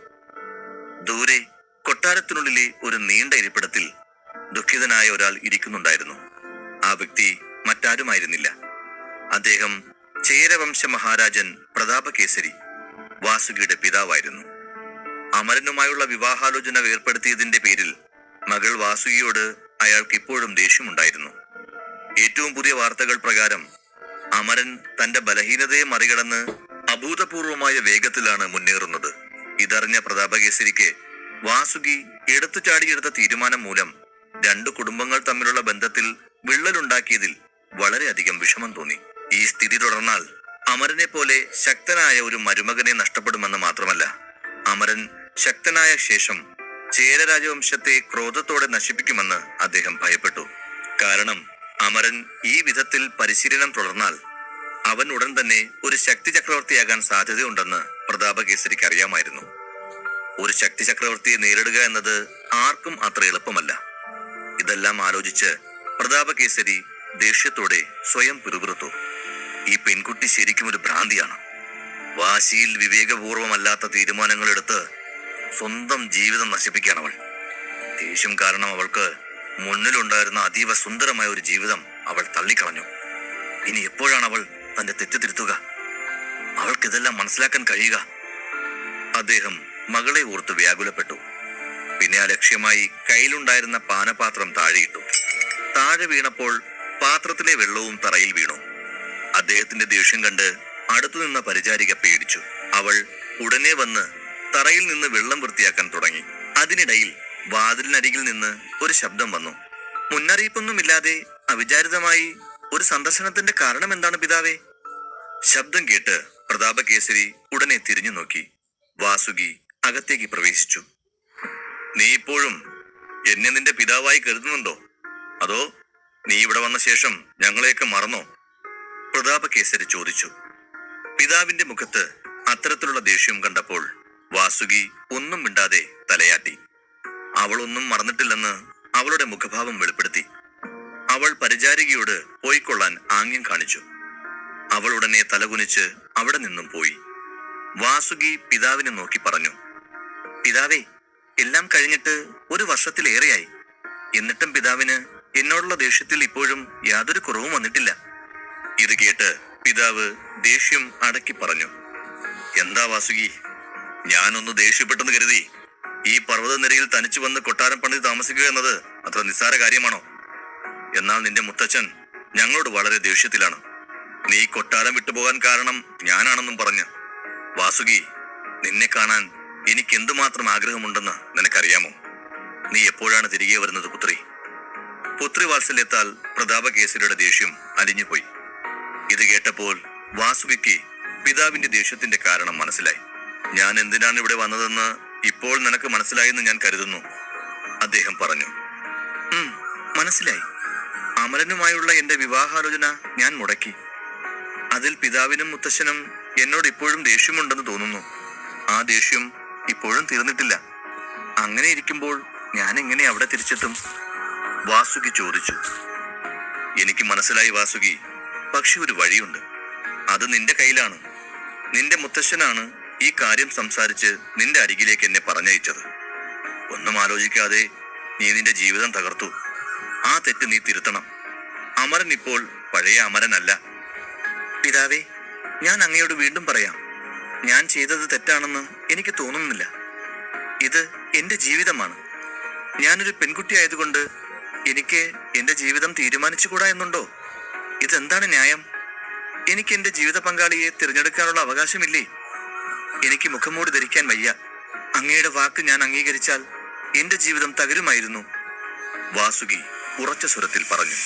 ദൂരെ കൊട്ടാരത്തിനുള്ളിലെ ഒരു നീണ്ട ഇരിപ്പിടത്തിൽ ദുഃഖിതനായ ഒരാൾ ഇരിക്കുന്നുണ്ടായിരുന്നു. ആ വ്യക്തി മറ്റാരുമായിരുന്നില്ല. അദ്ദേഹം ചേരവംശ മഹാരാജൻ പ്രതാപകേസരി, വാസുകിയുടെ പിതാവായിരുന്നു. അമരനുമായുള്ള വിവാഹാലോചന ഏർപ്പെടുത്തിയതിന്റെ പേരിൽ മകൾ വാസുകിയോട് അയാൾക്ക് ഇപ്പോഴും ദേഷ്യമുണ്ടായിരുന്നു. ഏറ്റവും പുതിയ വാർത്തകൾ പ്രകാരം അമരൻ തന്റെ ബലഹീനതയെ മറികടന്ന് അഭൂതപൂർവമായ വേഗത്തിലാണ് മുന്നേറുന്നത്. ഇതറിഞ്ഞ പ്രതാപകേസരിക്ക് വാസുകി എടുത്തുചാടിയെടുത്ത തീരുമാനം മൂലം 2 കുടുംബങ്ങൾ തമ്മിലുള്ള ബന്ധത്തിൽ വിള്ളലുണ്ടാക്കിയതിൽ വളരെയധികം വിഷമം തോന്നി. ഈ സ്ഥിതി തുടർന്നാൽ അമരനെ പോലെ ശക്തനായ ഒരു മരുമകനെ നഷ്ടപ്പെടുമെന്ന് മാത്രമല്ല, അമരൻ ശക്തനായ ശേഷം ചേര രാജവംശത്തെ ക്രോധത്തോടെ നശിപ്പിക്കുമെന്ന് അദ്ദേഹം ഭയപ്പെട്ടു. കാരണം അമരൻ ഈ വിധത്തിൽ പരിശീലനം തുടർന്നാൽ അവൻ ഉടൻ തന്നെ ഒരു ശക്തി ചക്രവർത്തിയാകാൻ സാധ്യതയുണ്ടെന്ന് പ്രതാപകേസരിക്ക് അറിയാമായിരുന്നു. ഒരു ശക്തി ചക്രവർത്തിയെ നേരിടുക എന്നത് ആർക്കും അത്ര എളുപ്പമല്ല. ഇതെല്ലാം ആലോചിച്ച് പ്രതാപകേസരി ദേഷ്യത്തോടെ സ്വയം പിറുപിറുത്തു. ഈ പെൺകുട്ടി ശരിക്കും ഒരു ഭ്രാന്തിയാണ്. വാശിയിൽ വിവേകപൂർവമല്ലാത്ത തീരുമാനങ്ങൾ എടുത്ത് സ്വന്തം ജീവിതം നശിപ്പിക്കുകയാണവൾ. ദേഷ്യം കാരണം അവൾക്ക് മുന്നിലുണ്ടായിരുന്ന അതീവ സുന്ദരമായ ഒരു ജീവിതം അവൾ തള്ളിക്കളഞ്ഞു. ഇനി എപ്പോഴാണ് അവൾ തന്റെ തെറ്റ് തിരുത്തുക? അവൾക്കിതെല്ലാം മനസ്സിലാക്കാൻ കഴിയുക? അദ്ദേഹം മകളെ ഓർത്ത് വ്യാകുലപ്പെട്ടു. പിന്നെ അലക്ഷ്യമായി കയ്യിലുണ്ടായിരുന്ന പാനപാത്രം താഴെയിട്ടു. താഴെ വീണപ്പോൾ പാത്രത്തിലെ വെള്ളവും തറയിൽ വീണു. അദ്ദേഹത്തിന്റെ ദേഷ്യം കണ്ട് അടുത്തുനിന്ന പരിചാരിക പേടിച്ചു. അവൾ ഉടനെ വന്ന് തറയിൽ നിന്ന് വെള്ളം വൃത്തിയാക്കാൻ തുടങ്ങി. അതിനിടയിൽ വാതിലിനരികിൽ നിന്ന് ഒരു ശബ്ദം വന്നു. മുന്നറിയിപ്പൊന്നുമില്ലാതെ അവിചാരിതമായി ഒരു സന്ദർശനത്തിന്റെ കാരണം എന്താണ് പിതാവേ? ശബ്ദം കേട്ട് പ്രതാപകേസരി ഉടനെ തിരിഞ്ഞു നോക്കി. വാസുകി അകത്തേക്ക് പ്രവേശിച്ചു. നീ ഇപ്പോഴും എന്നെ നിന്റെ പിതാവായി കരുതുന്നുണ്ടോ? അതോ നീ ഇവിടെ വന്ന ശേഷം ഞങ്ങളെയൊക്കെ മറന്നോ? പ്രതാപകേസരി ചോദിച്ചു. പിതാവിന്റെ മുഖത്ത് അത്തരത്തിലുള്ള ദേഷ്യം കണ്ടപ്പോൾ വാസുകി ഒന്നും മിണ്ടാതെ തലയാട്ടി. അവൾ ഒന്നും മറന്നിട്ടില്ലെന്ന് അവളുടെ മുഖഭാവം വെളിപ്പെടുത്തി. അവൾ പരിചാരികയോട് പോയിക്കൊള്ളാൻ ആംഗ്യം കാണിച്ചു. അവൾ ഉടനെ തലകുനിച്ച് അവിടെ നിന്നും പോയി. വാസുകി പിതാവിനെ നോക്കി പറഞ്ഞു, പിതാവേ, എല്ലാം കഴിഞ്ഞിട്ട് 1 വർഷത്തിലേറെയായി. എന്നിട്ടും പിതാവിന് എന്നോടുള്ള ദേഷ്യത്തിൽ ഇപ്പോഴും യാതൊരു കുറവും വന്നിട്ടില്ല. ഇത് കേട്ട് പിതാവ് ദേഷ്യം അടക്കി പറഞ്ഞു, എന്താ വാസുകി, ഞാനൊന്ന് ദേഷ്യപ്പെട്ടെന്ന് കരുതി ഈ പർവ്വതനിരയിൽ തനിച്ചു വന്ന് കൊട്ടാരം പണിത് താമസിക്കുക എന്നത് അത്ര നിസ്സാര കാര്യമാണോ? എന്നാൽ നിന്റെ മുത്തച്ഛൻ ഞങ്ങളോട് വളരെ ദേഷ്യത്തിലാണ്. നീ കൊട്ടാരം വിട്ടുപോകാൻ കാരണം ഞാനാണെന്നും പറഞ്ഞ്. വാസുകി, നിന്നെ കാണാൻ എനിക്ക് എന്തുമാത്രം ആഗ്രഹമുണ്ടെന്ന് നിനക്കറിയാമോ? നീ എപ്പോഴാണ് തിരികെ വരുന്നത് പുത്രി? പുത്രി വാത്സല്യത്താൽ പ്രതാപകേസരിയുടെ ദേഷ്യം അലിഞ്ഞുപോയി. ഇത് കേട്ടപ്പോൾ വാസുകിക്ക് പിതാവിന്റെ ദേഷ്യത്തിന്റെ കാരണം മനസ്സിലായി. ഞാൻ എന്തിനാണ് ഇവിടെ വന്നതെന്ന് ഇപ്പോൾ നിനക്ക് മനസ്സിലായെന്ന് ഞാൻ കരുതുന്നു, അദ്ദേഹം പറഞ്ഞു. മനസ്സിലായി. അമരനുമായുള്ള എന്റെ വിവാഹാലോചന ഞാൻ മുടക്കി. അതിൽ പിതാവിനും മുത്തശ്ശനും എന്നോട് ഇപ്പോഴും ദേഷ്യമുണ്ടെന്ന് തോന്നുന്നു. ആ ദേഷ്യം ഇപ്പോഴും തീർന്നിട്ടില്ല. അങ്ങനെ ഇരിക്കുമ്പോൾ ഞാൻ എങ്ങനെ അവിടെ തിരിച്ചെത്തും? വാസുകി ചോദിച്ചു. എനിക്ക് മനസ്സിലായി വാസുകി, പക്ഷെ ഒരു വഴിയുണ്ട്. അത് നിന്റെ കയ്യിലാണ്. നിന്റെ മുത്തശ്ശനാണ് ഈ കാര്യം സംസാരിച്ച് നിന്റെ അരികിലേക്ക് എന്നെ പറഞ്ഞയച്ചത്. ഒന്നും ആലോചിക്കാതെ നീ നിന്റെ ജീവിതം തകർത്തു. ആ തെറ്റ് നീ തിരുത്തണം. അമരൻ ഇപ്പോൾ പഴയ അമരനല്ല. പിതാവേ, ഞാൻ അങ്ങയോട് വീണ്ടും പറയാം, ഞാൻ ചെയ്തത് തെറ്റാണെന്ന് എനിക്ക് തോന്നുന്നില്ല. ഇത് എന്റെ ജീവിതമാണ്. ഞാനൊരു പെൺകുട്ടി ആയതുകൊണ്ട് എനിക്ക് എന്റെ ജീവിതം തീരുമാനിച്ചുകൂടാ എന്നുണ്ടോ? ഇതെന്താണ് ന്യായം? എനിക്ക് എന്റെ ജീവിത പങ്കാളിയെ തിരഞ്ഞെടുക്കാനുള്ള അവകാശമില്ലേ? എനിക്ക് മുഖംമൂടി ധരിക്കാൻ വയ്യ. അങ്ങയുടെ വാക്ക് ഞാൻ അംഗീകരിച്ചാൽ എന്റെ ജീവിതം തകരുമായിരുന്നു, വാസുകി ഉറച്ച സ്വരത്തിൽ പറഞ്ഞു.